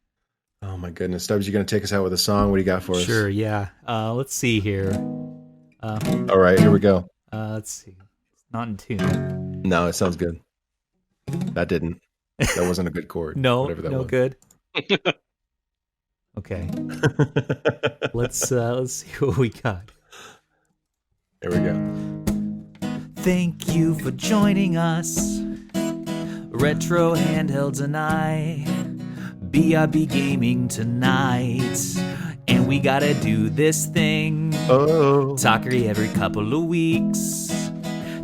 Oh my goodness, Stubbs, you gonna take us out with a song? What do you got for us? Sure. Yeah. Let's see here. All right, here we go. Let's see. It's not in tune. No, it sounds good. That didn't. That wasn't a good chord. No, whatever that no was. good. Okay. Let's see what we got. There we go. Thank you for joining us, Retro Handhelds and I, BRB Gaming tonight, and we gotta do this thing. Talkery every couple of weeks,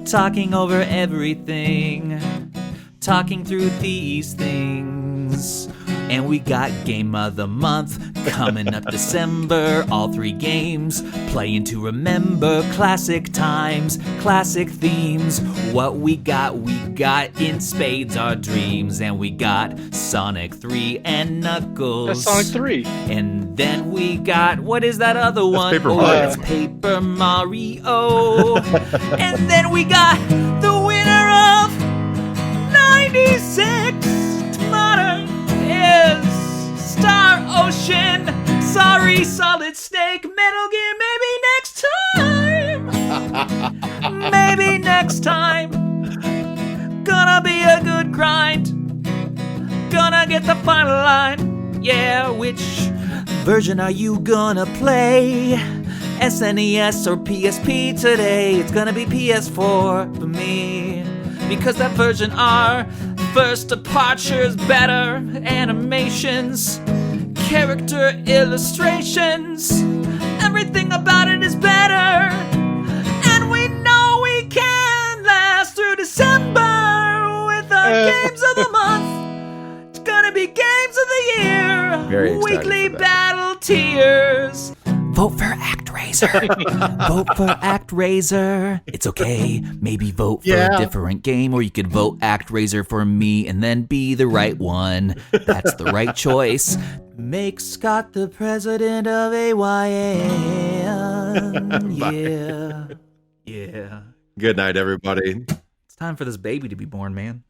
talking over everything, talking through these things. And we got Game of the Month coming up December. All 3 games playing to remember classic times, classic themes. What we got in spades our dreams. And we got Sonic 3 and Knuckles. That's Sonic 3. And then we got, what is that other one? Paper Mario. It's Paper Mario. And then we got the winner of 96 Modern is Star Ocean. Sorry, Solid Snake, Metal Gear, maybe next time. Maybe next time. Gonna be a good grind. Gonna get the final line. Yeah, which version are you gonna play? SNES or PSP today? It's gonna be PS4 for me, because that version R, first departure's better, animations, character illustrations, everything about it is better, and we know we can last through December with our games of the month. It's gonna be games of the year. Very excited Weekly for that. battle tiers. Vote for ActRaiser. Vote for ActRaiser. It's okay. Maybe vote for a different game, or you could vote ActRaiser for me and then be the right one. That's the right choice. Make Scott the president of AYN. Yeah. Yeah. Good night, everybody. It's time for this baby to be born, man.